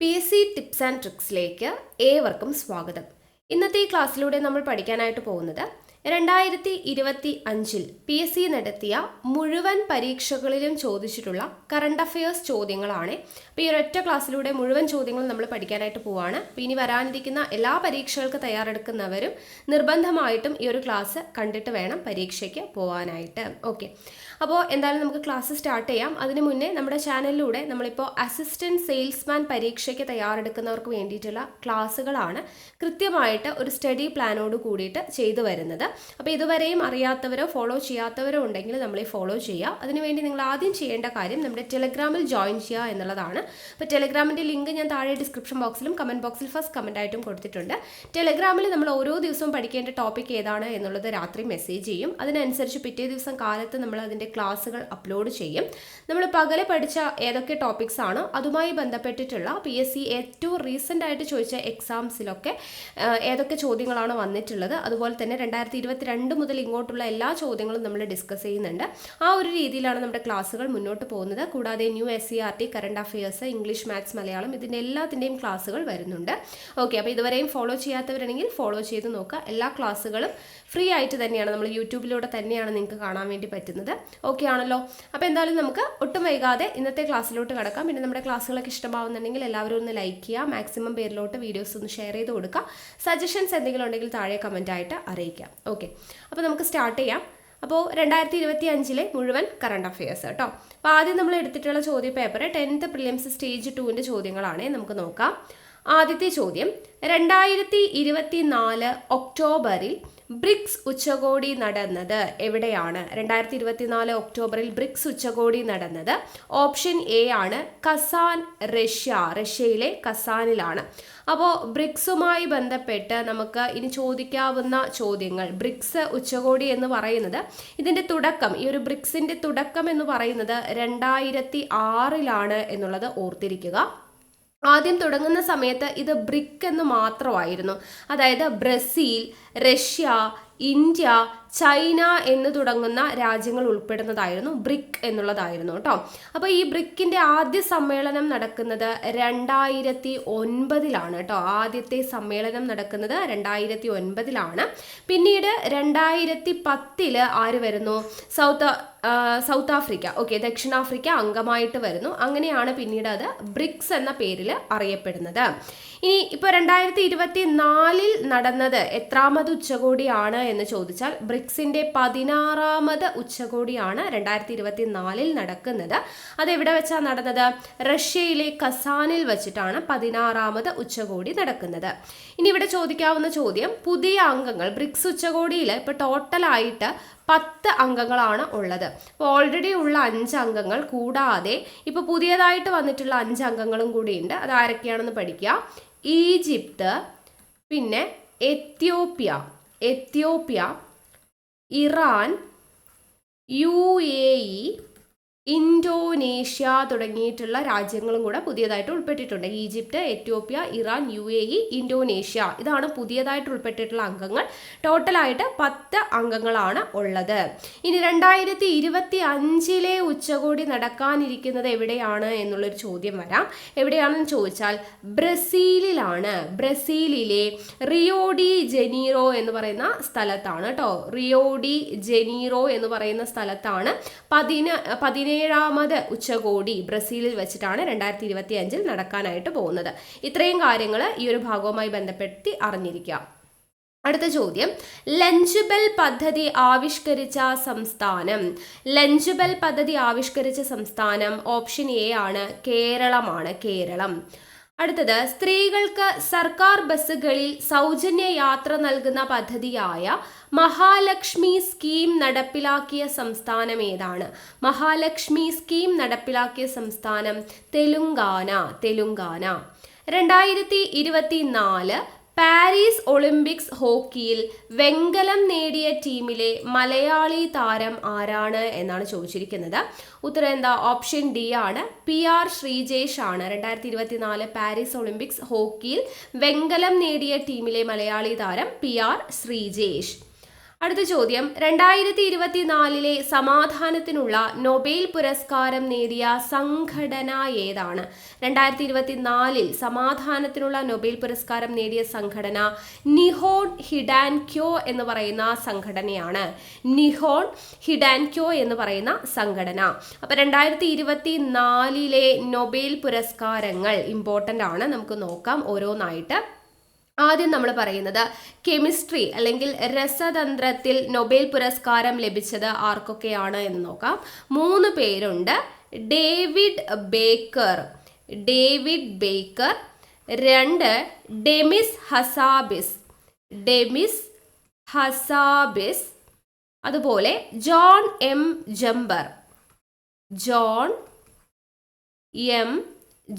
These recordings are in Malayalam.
PSC ടിപ്സ് ആൻഡ് ട്രിക്സിലേക്ക് ഏവർക്കും സ്വാഗതം. ഇന്നത്തെ ഈ ക്ലാസ്സിലൂടെ നമ്മൾ പഠിക്കാനായിട്ട് പോകുന്നത് 2025 PSC നടത്തിയ മുഴുവൻ പരീക്ഷകളിലും ചോദിച്ചിട്ടുള്ള കറണ്ട് അഫയേഴ്സ് ചോദ്യങ്ങളാണ്. അപ്പോൾ ഈ ഒരൊറ്റ ക്ലാസ്സിലൂടെ മുഴുവൻ ചോദ്യങ്ങളും നമ്മൾ പഠിക്കാനായിട്ട് പോവാണ്. അപ്പോൾ ഇനി വരാനിരിക്കുന്ന എല്ലാ പരീക്ഷകൾക്ക് തയ്യാറെടുക്കുന്നവരും നിർബന്ധമായിട്ടും ഈ ഒരു ക്ലാസ് കണ്ടിട്ട് വേണം പരീക്ഷയ്ക്ക് പോകാനായിട്ട്. ഓക്കെ, അപ്പോൾ എന്തായാലും നമുക്ക് ക്ലാസ് സ്റ്റാർട്ട് ചെയ്യാം. അതിനു മുന്നേ നമ്മുടെ ചാനലിലൂടെ നമ്മളിപ്പോൾ അസിസ്റ്റൻറ്റ് സെയിൽസ്മാൻ പരീക്ഷയ്ക്ക് തയ്യാറെടുക്കുന്നവർക്ക് വേണ്ടിയിട്ടുള്ള ക്ലാസ്സുകളാണ് കൃത്യമായിട്ട് ഒരു സ്റ്റഡി പ്ലാനോട് കൂടിയിട്ട് ചെയ്തു വരുന്നത്. അപ്പോൾ ഇതുവരെയും അറിയാത്തവരോ ഫോളോ ചെയ്യാത്തവരോ ഉണ്ടെങ്കിൽ നമ്മൾ ഫോളോ ചെയ്യുക. അതിനുവേണ്ടി നിങ്ങൾ ആദ്യം ചെയ്യേണ്ട കാര്യം നമ്മുടെ ടെലഗ്രാമിൽ ജോയിൻ ചെയ്യുക എന്നുള്ളതാണ്. അപ്പോൾ ടെലഗ്രാമിൻ്റെ ലിങ്ക് ഞാൻ താഴെ ഡിസ്ക്രിപ്ഷൻ ബോക്സിലും കമൻറ്റ് ബോക്സിൽ ഫസ്റ്റ് കമൻ്റ് ആയിട്ടും കൊടുത്തിട്ടുണ്ട്. ടെലഗ്രാമിൽ നമ്മൾ ഓരോ ദിവസവും പഠിക്കേണ്ട ടോപ്പിക് ഏതാണ് എന്നുള്ളത് രാത്രി മെസ്സേജ് ചെയ്യും. അതിനനുസരിച്ച് പിറ്റേ ദിവസം കാലത്ത് നമ്മൾ അതിൻ്റെ ക്ലാസ്സുകൾ അപ്ലോഡ് ചെയ്യും. നമ്മൾ പകല് പഠിച്ച ഏതൊക്കെ ടോപ്പിക്സ് ആണോ അതുമായി ബന്ധപ്പെട്ടിട്ടുള്ള PSC ഏറ്റവും റീസെൻ്റ് ആയിട്ട് ചോദിച്ച എക്സാംസിലൊക്കെ ഏതൊക്കെ ചോദ്യങ്ങളാണ് വന്നിട്ടുള്ളത്, അതുപോലെ തന്നെ 2022 മുതൽ ഇങ്ങോട്ടുള്ള എല്ലാ ചോദ്യങ്ങളും നമ്മൾ ഡിസ്കസ് ചെയ്യുന്നുണ്ട്. ആ ഒരു രീതിയിലാണ് നമ്മുടെ ക്ലാസ്സുകൾ മുന്നോട്ട് പോകുന്നത്. കൂടാതെ new SCERT, current affairs, English, maths, Malayalam ഇതിൻ്റെ എല്ലാത്തിൻ്റെയും ക്ലാസ്സുകൾ വരുന്നുണ്ട്. ഓക്കെ, അപ്പോൾ ഇതുവരെയും ഫോളോ ചെയ്യാത്തവരാണെങ്കിൽ ഫോളോ ചെയ്ത് നോക്കുക. എല്ലാ ക്ലാസ്സുകളും ഫ്രീ ആയിട്ട് തന്നെയാണ്, നമ്മൾ യൂട്യൂബിലൂടെ തന്നെയാണ് നിങ്ങൾക്ക് കാണാൻ വേണ്ടി പറ്റുന്നത്. ഓക്കെ ആണല്ലോ. അപ്പോൾ എന്തായാലും നമുക്ക് ഒട്ടും വൈകാതെ ഇന്നത്തെ ക്ലാസ്സിലോട്ട് കിടക്കാം. പിന്നെ നമ്മുടെ ക്ലാസ്സുകളൊക്കെ ഇഷ്ടമാവുന്നുണ്ടെങ്കിൽ എല്ലാവരും ഒന്ന് ലൈക്ക് ചെയ്യുക, മാക്സിമം പേരിലോട്ട് വീഡിയോസ് ഒന്ന് ഷെയർ ചെയ്ത് കൊടുക്കുക. സജഷൻസ് എന്തെങ്കിലും ഉണ്ടെങ്കിൽ താഴെ കമൻറ്റായിട്ട് അറിയിക്കാം. ഓക്കെ, അപ്പോൾ നമുക്ക് സ്റ്റാർട്ട് ചെയ്യാം. അപ്പോൾ 2025 മുഴുവൻ കറണ്ട് അഫയേഴ്സ് കേട്ടോ. അപ്പോൾ ആദ്യം നമ്മൾ എടുത്തിട്ടുള്ള ചോദ്യ പേപ്പർ 10th പ്രിലിംസ് സ്റ്റേജ് 2ൻ്റെ ചോദ്യങ്ങളാണ്. നമുക്ക് നോക്കാം. ആദ്യത്തെ ചോദ്യം, 2024 ഒക്ടോബറിൽ ബ്രിക്സ് ഉച്ചകോടി നടന്നത് എവിടെയാണ്? 2024 ഒക്ടോബറിൽ ബ്രിക്സ് ഉച്ചകോടി നടന്നത് ഓപ്ഷൻ എ ആണ് കസാൻ, റഷ്യയിലെ കസാനിലാണ്. അപ്പോൾ ബ്രിക്സുമായി ബന്ധപ്പെട്ട് നമുക്ക് ഇനി ചോദിക്കാവുന്ന ചോദ്യങ്ങൾ, ബ്രിക്സ് ഉച്ചകോടി എന്ന് പറയുന്നത് ഇതിൻ്റെ തുടക്കം, ഈ ഒരു ബ്രിക്സിൻ്റെ തുടക്കം എന്ന് പറയുന്നത് 2006 എന്നുള്ളത് ഓർത്തിരിക്കുക. ആദ്യം തുടങ്ങുന്ന സമയത്ത് ഇത് ബ്രിക് എന്ന് മാത്രമായിരുന്നു. അതായത് ബ്രസീൽ, റഷ്യ, ഇന്ത്യ, ചൈന എന്ന് തുടങ്ങുന്ന രാജ്യങ്ങൾ ഉൾപ്പെടുന്നതായിരുന്നു ബ്രിക് എന്നുള്ളതായിരുന്നു കേട്ടോ. അപ്പോൾ ഈ ബ്രിക്കിൻ്റെ ആദ്യ സമ്മേളനം നടക്കുന്നത് 2009 കേട്ടോ. ആദ്യത്തെ സമ്മേളനം നടക്കുന്നത് 2009. പിന്നീട് 2010 ആര് വരുന്നു? സൗത്ത് ആഫ്രിക്ക, ഓക്കെ, ദക്ഷിണാഫ്രിക്ക അംഗമായിട്ട് വരുന്നു. അങ്ങനെയാണ് പിന്നീട് അത് ബ്രിക്സ് എന്ന പേരിൽ അറിയപ്പെടുന്നത്. ഇനി ഇപ്പോൾ 2024 നടന്നത് എത്രാമത് ഉച്ചകോടിയാണ് എന്ന് ചോദിച്ചാൽ ബ്രിക്സിന്റെ 16ാമത് ഉച്ചകോടിയാണ് 2024 നടക്കുന്നത്. അതെവിടെ വെച്ചാണ് നടന്നത്? റഷ്യയിലെ കസാനിൽ വെച്ചിട്ടാണ് 16ാമത് ഉച്ചകോടി നടക്കുന്നത്. ഇനി ഇവിടെ ചോദിക്കാവുന്ന ചോദ്യം, പുതിയ അംഗങ്ങൾ ബ്രിക്സ് ഉച്ചകോടിയിൽ ഇപ്പോൾ ടോട്ടലായിട്ട് 10 അംഗങ്ങളാണ് ഉള്ളത്. അപ്പോൾ ഓൾറെഡി ഉള്ള 5 അംഗങ്ങൾ കൂടാതെ ഇപ്പോൾ പുതിയതായിട്ട് വന്നിട്ടുള്ള 5 അംഗങ്ങളും കൂടിയുണ്ട്. അത് ആരൊക്കെയാണെന്ന് പഠിക്കുക. ഈജിപ്ത്, പിന്നെ എത്യോപ്യ, ഇറാൻ, UAE, ഇന്തോനേഷ്യ തുടങ്ങിയിട്ടുള്ള രാജ്യങ്ങളും കൂടെ പുതിയതായിട്ട് ഉൾപ്പെട്ടിട്ടുണ്ട്. Egypt, Ethiopia, Iran, UAE, Indonesia, ഇതാണ് പുതിയതായിട്ട് ഉൾപ്പെട്ടിട്ടുള്ള അംഗങ്ങൾ. ടോട്ടലായിട്ട് 10 അംഗങ്ങളാണ് ഉള്ളത്. ഇനി 2025 ഉച്ചകോടി നടക്കാനിരിക്കുന്നത് എവിടെയാണ് എന്നുള്ളൊരു ചോദ്യം വരാം. എവിടെയാണെന്ന് ചോദിച്ചാൽ ബ്രസീലിലാണ്. ബ്രസീലിലെ റിയോ ഡി ജനീറോ എന്ന് പറയുന്ന സ്ഥലത്താണ് കേട്ടോ. റിയോ ഡി ജനീറോ എന്ന് പറയുന്ന സ്ഥലത്താണ് 17ാമത് ഉച്ചകോടി ബ്രസീലിൽ വെച്ചിട്ടാണ് 2025 നടക്കാനായിട്ട് പോകുന്നത്. ഇത്രയും കാര്യങ്ങൾ ഈ ഒരു ഭാഗവുമായി ബന്ധപ്പെടുത്തി അറിഞ്ഞിരിക്കുക. അടുത്ത ചോദ്യം, ലഞ്ച് ബെൽ പദ്ധതി ആവിഷ്കരിച്ച സംസ്ഥാനം. ലഞ്ച് ബെൽ പദ്ധതി ആവിഷ്കരിച്ച സംസ്ഥാനം ഓപ്ഷൻ എ ആണ് കേരളമാണ്. കേരളം. അടുത്തത്, സ്ത്രീകൾക്ക് സർക്കാർ ബസ്സുകളിൽ സൗജന്യ യാത്ര നൽകുന്ന പദ്ധതിയായ മഹാലക്ഷ്മി സ്കീം നടപ്പിലാക്കിയ സംസ്ഥാനം ഏതാണ്? മഹാലക്ഷ്മി സ്കീം നടപ്പിലാക്കിയ സംസ്ഥാനം തെലുങ്കാന. 2024 പാരീസ് ഒളിമ്പിക്സ് ഹോക്കിയിൽ വെങ്കലം നേടിയ ടീമിലെ മലയാളി താരം ആരാണ് എന്നാണ് ചോദിച്ചിരിക്കുന്നത്. ഉത്തരം എന്താ? ഓപ്ഷൻ ഡി ആണ്, PR ശ്രീജേഷ് ആണ്. 2024 പാരീസ് ഒളിമ്പിക്സ് ഹോക്കിയിൽ വെങ്കലം നേടിയ ടീമിലെ മലയാളി താരം PR ശ്രീജേഷ്. അടുത്ത ചോദ്യം, 2024 സമാധാനത്തിനുള്ള നൊബേൽ പുരസ്കാരം നേടിയ സംഘടന ഏതാണ്? 2024 സമാധാനത്തിനുള്ള നൊബേൽ പുരസ്കാരം നേടിയ സംഘടന നിഹോൺ ഹിഡാൻക്യോ എന്ന് പറയുന്ന സംഘടനയാണ്. നിഹോൺ ഹിഡാൻക്യോ എന്ന് പറയുന്ന സംഘടന. അപ്പൊ 2024 നൊബേൽ പുരസ്കാരങ്ങൾ ഇമ്പോർട്ടൻ്റ് ആണ്, നമുക്ക് നോക്കാം ഓരോന്നായിട്ട്. ആദ്യം നമ്മൾ പറയുന്നത് കെമിസ്ട്രി അല്ലെങ്കിൽ രസതന്ത്രത്തിൽ നൊബേൽ പുരസ്കാരം ലഭിച്ചത് ആർക്കൊക്കെയാണ് എന്ന് നോക്കാം. 3 പേരുണ്ട്. ഡേവിഡ് ബേക്കർ, 2 ഡെമിസ് ഹസാബിസ്, അതുപോലെ ജോൺ എം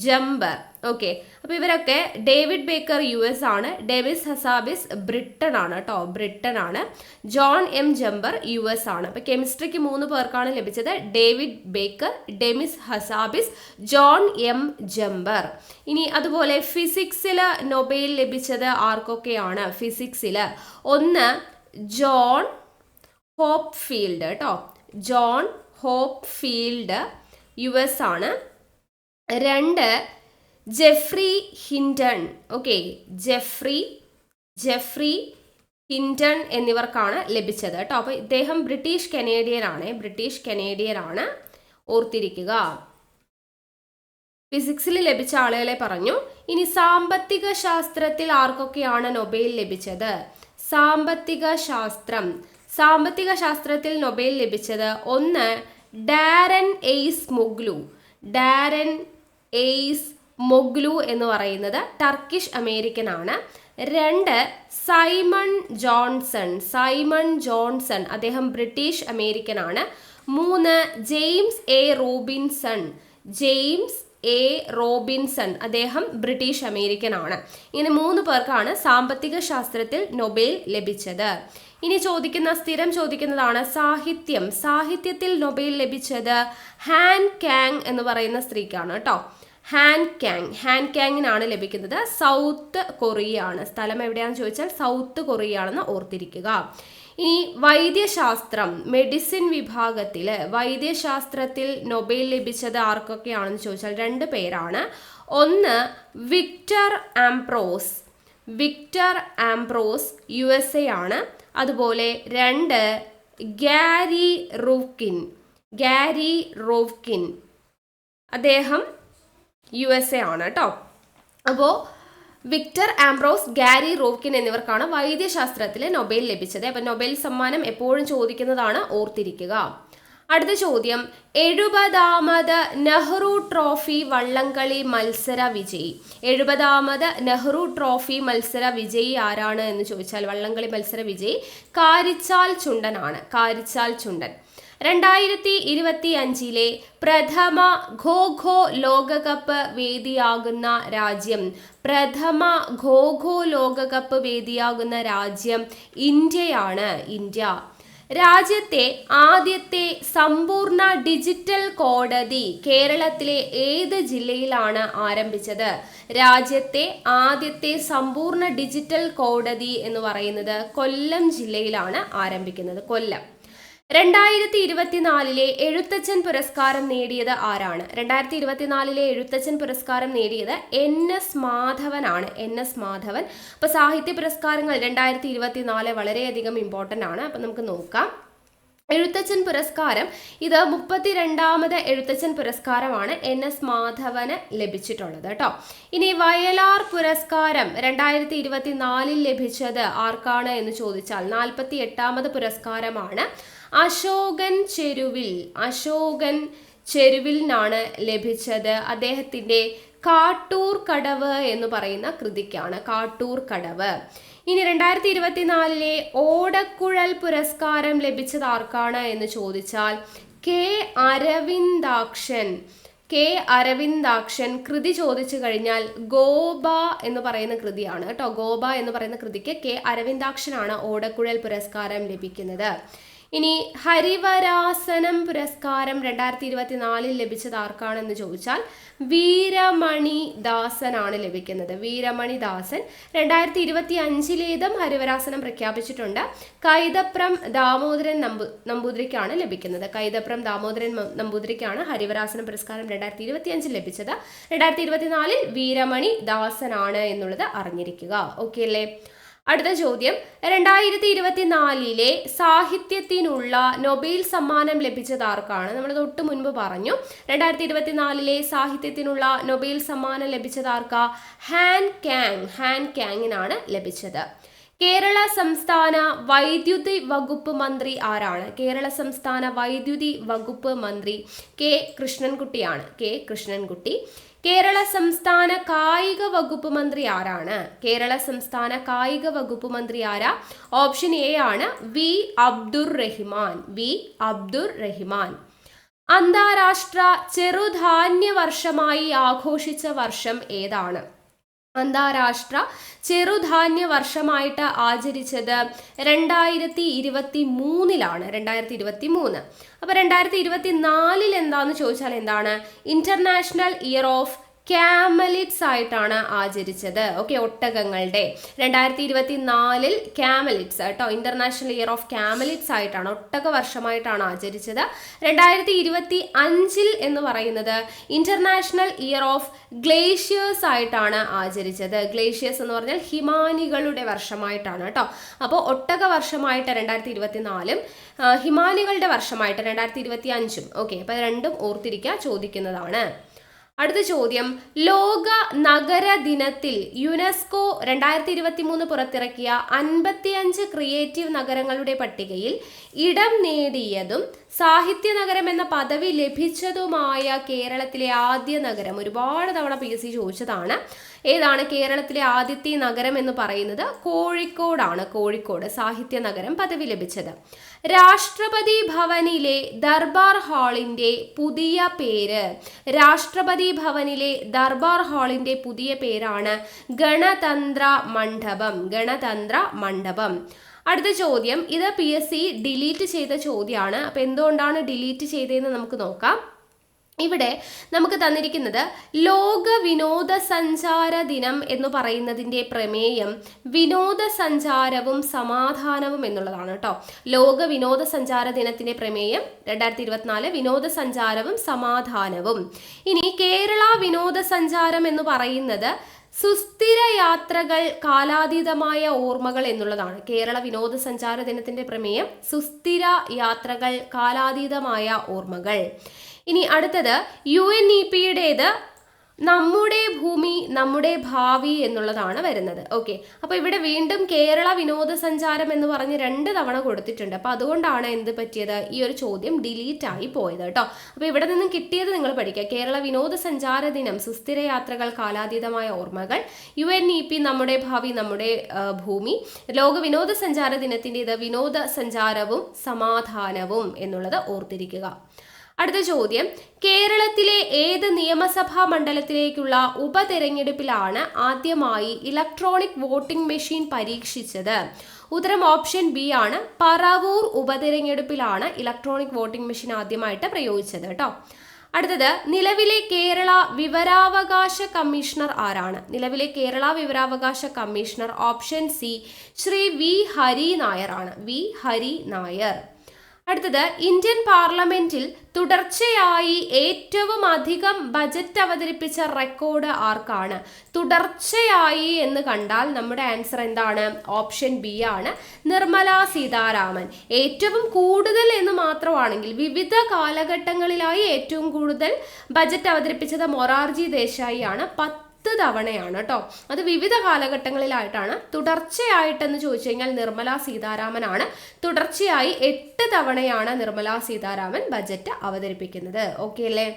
ജംബർ. ഓക്കെ, അപ്പൊ ഇവരൊക്കെ, ഡേവിഡ് ബേക്കർ US ആണ്, ഡെമിസ് ഹസാബിസ് ബ്രിട്ടൻ ആണ് കേട്ടോ, ബ്രിട്ടൻ ആണ്. ജോൺ എം ജംബർ US ആണ്. അപ്പൊ കെമിസ്ട്രിക്ക് 3 പേർക്കാണ് ലഭിച്ചത്. David Baker, Demis ഹസാബിസ്, John M jumper. ഇനി അതുപോലെ ഫിസിക്സിൽ നൊബേൽ ലഭിച്ചത് ആർക്കൊക്കെയാണ്? ഫിസിക്സിൽ 1 ജോൺ ഹോപ്ഫീൽഡ് കേട്ടോ, ജോൺ ഹോപ്ഫീൽഡ് US ആണ്. 2 Jeffrey Hindon. Okay, Jeffrey Hindon എന്നിവർക്കാണ് ലഭിച്ചത് കേട്ടോ. അപ്പോൾ ഇദ്ദേഹം ബ്രിട്ടീഷ് കനേഡിയൻ ആണ്, ഓർത്തിരിക്കുക. ഫിസിക്സിൽ ലഭിച്ച ആളുകളെ പറഞ്ഞു. ഇനി സാമ്പത്തിക ശാസ്ത്രത്തിൽ ആർക്കൊക്കെയാണ് നൊബേൽ ലഭിച്ചത്? സാമ്പത്തിക ശാസ്ത്രത്തിൽ നൊബേൽ ലഭിച്ചത് 1 ഡാരൻ എയ്സ് മൊഗ്ലു എന്ന് പറയുന്നത് ടർക്കിഷ് അമേരിക്കൻ ആണ്. 2 സൈമൺ ജോൺസൺ, അദ്ദേഹം ബ്രിട്ടീഷ് അമേരിക്കൻ ആണ്. 3 ജെയിംസ് എ റോബിൻസൺ, അദ്ദേഹം ബ്രിട്ടീഷ് അമേരിക്കൻ ആണ്. ഇങ്ങനെ 3 പേർക്കാണ് സാമ്പത്തിക ശാസ്ത്രത്തിൽ നൊബേൽ ലഭിച്ചത്. ഇനി സ്ഥിരം ചോദിക്കുന്നതാണ് സാഹിത്യത്തിൽ നൊബേൽ ലഭിച്ചത് ഹാൻ കാങ് എന്ന് പറയുന്ന സ്ത്രീക്കാണ് കേട്ടോ. ഹാൻ കാങ്ങിനാണ് ലഭിക്കുന്നത്. സൗത്ത് കൊറിയ ആണ്. സ്ഥലം എവിടെയാണെന്ന് ചോദിച്ചാൽ സൗത്ത് കൊറിയ ആണെന്ന് ഓർത്തിരിക്കുക. ഇനി വൈദ്യശാസ്ത്രം, മെഡിസിൻ വിഭാഗത്തിൽ വൈദ്യശാസ്ത്രത്തിൽ നൊബേൽ ലഭിച്ചത് ആർക്കൊക്കെയാണെന്ന് ചോദിച്ചാൽ 2 പേരാണ്. 1 വിക്ടർ ആംബ്രോസ് USA ആണ്. അതുപോലെ 2 ഗാരി റൂഫ്കിൻ, അദ്ദേഹം USA ആണ് കേട്ടോ. അപ്പോൾ വിക്ടർ ആംബ്രോസ്, ഗാരി റൂഫ്കിൻ എന്നിവർക്കാണ് വൈദ്യശാസ്ത്രത്തിൽ നൊബേൽ ലഭിച്ചത്. അപ്പം നൊബേൽ സമ്മാനം എപ്പോഴും ചോദിക്കുന്നതാണ്, ഓർത്തിരിക്കുക. അടുത്ത ചോദ്യം, 70ാമത് നെഹ്റു ട്രോഫി വള്ളംകളി മത്സര വിജയി. 70ാമത് നെഹ്റു ട്രോഫി മത്സര വിജയി ആരാണ് എന്ന് ചോദിച്ചാൽ, വള്ളംകളി മത്സര വിജയി കാരിച്ചാൽ ചുണ്ടനാണ്. 2025 പ്രഥമ ഖോ ലോകകപ്പ് വേദിയാകുന്ന രാജ്യം ഇന്ത്യയാണ്. രാജ്യത്തെ ആദ്യത്തെ സമ്പൂർണ്ണ ഡിജിറ്റൽ കോടതി കേരളത്തിലെ ഏത് ജില്ലയിലാണ് ആരംഭിച്ചത്? രാജ്യത്തെ ആദ്യത്തെ സമ്പൂർണ്ണ ഡിജിറ്റൽ കോടതി എന്ന് പറയുന്നത് കൊല്ലം ജില്ലയിലാണ് ആരംഭിക്കുന്നത്. കൊല്ലം. 2024 എഴുത്തച്ഛൻ പുരസ്കാരം നേടിയത് ആരാണ്? 2024 എഴുത്തച്ഛൻ പുരസ്കാരം നേടിയത് NS മാധവനാണ്. അപ്പോൾ സാഹിത്യ പുരസ്കാരങ്ങൾ 2024 വളരെയധികം ഇമ്പോർട്ടൻ്റ് ആണ്. അപ്പം നമുക്ക് നോക്കാം. എഴുത്തച്ഛൻ പുരസ്കാരം, ഇത് 32ാമത് എഴുത്തച്ഛൻ പുരസ്കാരമാണ് NS മാധവന് ലഭിച്ചിട്ടുള്ളത് കേട്ടോ. ഇനി വയലാർ പുരസ്കാരം 2024 ലഭിച്ചത് ആർക്കാണ് എന്ന് ചോദിച്ചാൽ 48ാമത് പുരസ്കാരമാണ്. അശോകൻ ചെരുവിലിനാണ് ലഭിച്ചത്. അദ്ദേഹത്തിൻ്റെ കാട്ടൂർ കടവ് എന്ന് പറയുന്ന കൃതിക്കാണ്. കാട്ടൂർ കടവ്. ഇനി 2024 ഓടക്കുഴൽ പുരസ്കാരം ലഭിച്ചത് ആർക്കാണ് എന്ന് ചോദിച്ചാൽ കെ അരവിന്ദാക്ഷൻ. കൃതി ചോദിച്ചു കഴിഞ്ഞാൽ ഗോപ എന്ന് പറയുന്ന കൃതിയാണ് കേട്ടോ. ഗോപ എന്ന് പറയുന്ന കൃതിക്ക് കെ അരവിന്ദാക്ഷനാണ് ഓടക്കുഴൽ പുരസ്കാരം ലഭിക്കുന്നത്. ഇനി ഹരിവരാസനം പുരസ്കാരം 2024 ലഭിച്ചത് ആർക്കാണെന്ന് ചോദിച്ചാൽ വീരമണി ദാസനാണ് ലഭിക്കുന്നത്. വീരമണി ദാസൻ 2025 ഹരിവരാസനം പ്രഖ്യാപിച്ചിട്ടുണ്ട്. കൈതപ്രം ദാമോദരൻ നമ്പൂതിരിക്കാണ് ലഭിക്കുന്നത്. കൈതപ്രം ദാമോദരൻ നമ്പൂതിരിക്കാണ് ഹരിവരാസനം പുരസ്കാരം 2025 ലഭിച്ചത്. 2024 വീരമണി ദാസനാണ് എന്നുള്ളത് അറിഞ്ഞിരിക്കുക. ഓക്കെ അല്ലേ? അടുത്ത ചോദ്യം, 2024 സാഹിത്യത്തിനുള്ള നൊബേൽ സമ്മാനം ലഭിച്ചത് ആർക്കാണ്? നമ്മൾ തൊട്ട് മുൻപ് പറഞ്ഞു. 2024 സാഹിത്യത്തിനുള്ള നൊബേൽ സമ്മാനം ലഭിച്ചത് ആർക്കാ? ഹാൻ കാങ്ങിനാണ് ലഭിച്ചത്. കേരള സംസ്ഥാന വൈദ്യുതി വകുപ്പ് മന്ത്രി ആരാണ്? കേരള സംസ്ഥാന വൈദ്യുതി വകുപ്പ് മന്ത്രി കെ കൃഷ്ണൻകുട്ടി. കേരള സംസ്ഥാന കായിക വകുപ്പ് മന്ത്രി ആരാണ്? കേരള സംസ്ഥാന കായിക വകുപ്പ് മന്ത്രി ആരാ? ഓപ്ഷൻ എ ആണ് വി അബ്ദുർ റഹിമാൻ. അന്താരാഷ്ട്ര ചെറുധാന്യ വർഷമായി ആഘോഷിച്ച വർഷം ഏതാണ്? അന്താരാഷ്ട്ര ചെറുധാന്യ വർഷമായിട്ട് ആചരിച്ചത് 2023 2023. അപ്പൊ 2024 എന്താന്ന് ചോദിച്ചാൽ എന്താണ്? ഇന്റർനാഷണൽ ഇയർ ഓഫ് ക്യാമലിറ്റ്സ് ആയിട്ടാണ് ആചരിച്ചത്. ഓക്കെ, ഒട്ടകങ്ങളുടെ 2024 ക്യാമലിറ്റ്സ് കേട്ടോ, ഇന്റർനാഷണൽ ഇയർ ഓഫ് ക്യാമലിറ്റ്സ് ആയിട്ടാണ്, ഒട്ടക വർഷമായിട്ടാണ് ആചരിച്ചത്. 2025 എന്ന് പറയുന്നത് ഇന്റർനാഷണൽ ഇയർ ഓഫ് ഗ്ലേഷ്യേഴ്സ് ആയിട്ടാണ് ആചരിച്ചത്. ഗ്ലേഷ്യേഴ്സ് എന്ന് പറഞ്ഞാൽ ഹിമാനികളുടെ വർഷമായിട്ടാണ് കേട്ടോ. അപ്പോൾ ഒട്ടക വർഷമായിട്ട് 2024, ഹിമാനികളുടെ വർഷമായിട്ട് 2025. ഓക്കെ, അപ്പൊ രണ്ടും ഓർത്തിരിക്കുക, ചോദിക്കുന്നതാണ്. അടുത്ത ചോദ്യം, ലോക നഗര ദിനത്തിൽ യുനെസ്കോ 2023 പുറത്തിറക്കിയ 55 ക്രിയേറ്റീവ് നഗരങ്ങളുടെ പട്ടികയിൽ ഇടം നേടിയതും സാഹിത്യ നഗരം എന്ന പദവി ലഭിച്ചതുമായ കേരളത്തിലെ ആദ്യ നഗരം, ഒരുപാട് തവണ PSC ചോദിച്ചതാണ്. ഏതാണ് കേരളത്തിലെ ആദ്യത്തെ നഗരം എന്ന് പറയുന്നത്? കോഴിക്കോടാണ്. കോഴിക്കോട് സാഹിത്യ നഗരം പദവി ലഭിച്ചത്. രാഷ്ട്രപതി ഭവനിലെ ദർബാർ ഹാളിന്റെ പുതിയ പേര്, രാഷ്ട്രപതി ഭവനിലെ ദർബാർ ഹാളിന്റെ പുതിയ പേരാണ് ഗണതന്ത്ര മണ്ഡപം. അടുത്ത ചോദ്യം, ഇത് PSC ഡിലീറ്റ് ചെയ്ത ചോദ്യമാണ്. അപ്പൊ എന്തുകൊണ്ടാണ് ഡിലീറ്റ് ചെയ്തതെന്ന് നമുക്ക് നോക്കാം. ഇവിടെ നമുക്ക് തന്നിരിക്കുന്നത് ലോക വിനോദസഞ്ചാര ദിനം എന്ന് പറയുന്നതിൻ്റെ പ്രമേയം വിനോദസഞ്ചാരവും സമാധാനവും എന്നുള്ളതാണ് കേട്ടോ. ലോക വിനോദസഞ്ചാര ദിനത്തിന്റെ പ്രമേയം 2024 വിനോദസഞ്ചാരവും സമാധാനവും. ഇനി കേരള വിനോദസഞ്ചാരം എന്ന് പറയുന്നത് സുസ്ഥിര യാത്രകൾ കാലാതീതമായ ഓർമ്മകൾ എന്നുള്ളതാണ്. കേരള വിനോദസഞ്ചാര ദിനത്തിന്റെ പ്രമേയം സുസ്ഥിര യാത്രകൾ കാലാതീതമായ ഓർമ്മകൾ. ഇനി അടുത്തത് UNEP-യുടേത് നമ്മുടെ ഭൂമി നമ്മുടെ ഭാവി എന്നുള്ളതാണ് വരുന്നത്. ഓക്കെ, അപ്പൊ ഇവിടെ വീണ്ടും കേരള വിനോദസഞ്ചാരം എന്ന് പറഞ്ഞ് 2 തവണ കൊടുത്തിട്ടുണ്ട്. അപ്പൊ അതുകൊണ്ടാണ് എന്ത് പറ്റിയത്, ഈ ഒരു ചോദ്യം ഡിലീറ്റ് ആയി പോയത് കേട്ടോ. അപ്പൊ ഇവിടെ നിന്നും കിട്ടിയത് നിങ്ങൾ പഠിക്കുക. കേരള വിനോദസഞ്ചാര ദിനം സുസ്ഥിര യാത്രകൾ കാലാതീതമായ ഓർമ്മകൾ, UNEP നമ്മുടെ ഭാവി നമ്മുടെ ഭൂമി, ലോക വിനോദസഞ്ചാര ദിനത്തിൻ്റെത് വിനോദസഞ്ചാരവും സമാധാനവും എന്നുള്ളത് ഓർത്തിരിക്കുക. അടുത്ത ചോദ്യം, കേരളത്തിലെ ഏത് നിയമസഭാ മണ്ഡലത്തിലേക്കുള്ള ഉപതെരഞ്ഞെടുപ്പിലാണ് ആദ്യമായി ഇലക്ട്രോണിക് വോട്ടിംഗ് മെഷീൻ പരീക്ഷിച്ചത്? ഉത്തരം ഓപ്ഷൻ ബി ആണ്. പറവൂർ ഉപതെരഞ്ഞെടുപ്പിലാണ് ഇലക്ട്രോണിക് വോട്ടിംഗ് മെഷീൻ ആദ്യമായിട്ട് പ്രയോഗിച്ചത് കേട്ടോ. അടുത്തത്, നിലവിലെ കേരള വിവരാവകാശ കമ്മീഷണർ ആരാണ്? നിലവിലെ കേരള വിവരാവകാശ commissioner option C Shri V Hari Nair ആണ്. വി ഹരി നായർ. അടുത്തത്, ഇന്ത്യൻ പാർലമെന്റിൽ തുടർച്ചയായി ഏറ്റവും അധികം ബജറ്റ് അവതരിപ്പിച്ച റെക്കോർഡ് ആർക്കാണ്? തുടർച്ചയായി എന്ന് കണ്ടാൽ നമ്മുടെ ആൻസർ എന്താണ്? ഓപ്ഷൻ ബി ആണ്, നിർമ്മല സീതാരാമൻ. ഏറ്റവും കൂടുതൽ എന്ന് മാത്രമാണെങ്കിൽ വിവിധ കാലഘട്ടങ്ങളിലായി ഏറ്റവും കൂടുതൽ ബജറ്റ് അവതരിപ്പിച്ചത് മൊറാർജി ദേശായി ആണ്. 10 തവണയാണ് കേട്ടോ. അത് വിവിധ കാലഘട്ടങ്ങളിലായിട്ടാണ്. തുടർച്ചയായിട്ടെന്ന് ചോദിച്ചു കഴിഞ്ഞാൽ നിർമ്മല സീതാരാമൻ ആണ്. തുടർച്ചയായി 8 തവണയാണ് നിർമ്മല സീതാരാമൻ ബജറ്റ് അവതരിപ്പിക്കുന്നത്. ഓക്കെ അല്ലേ?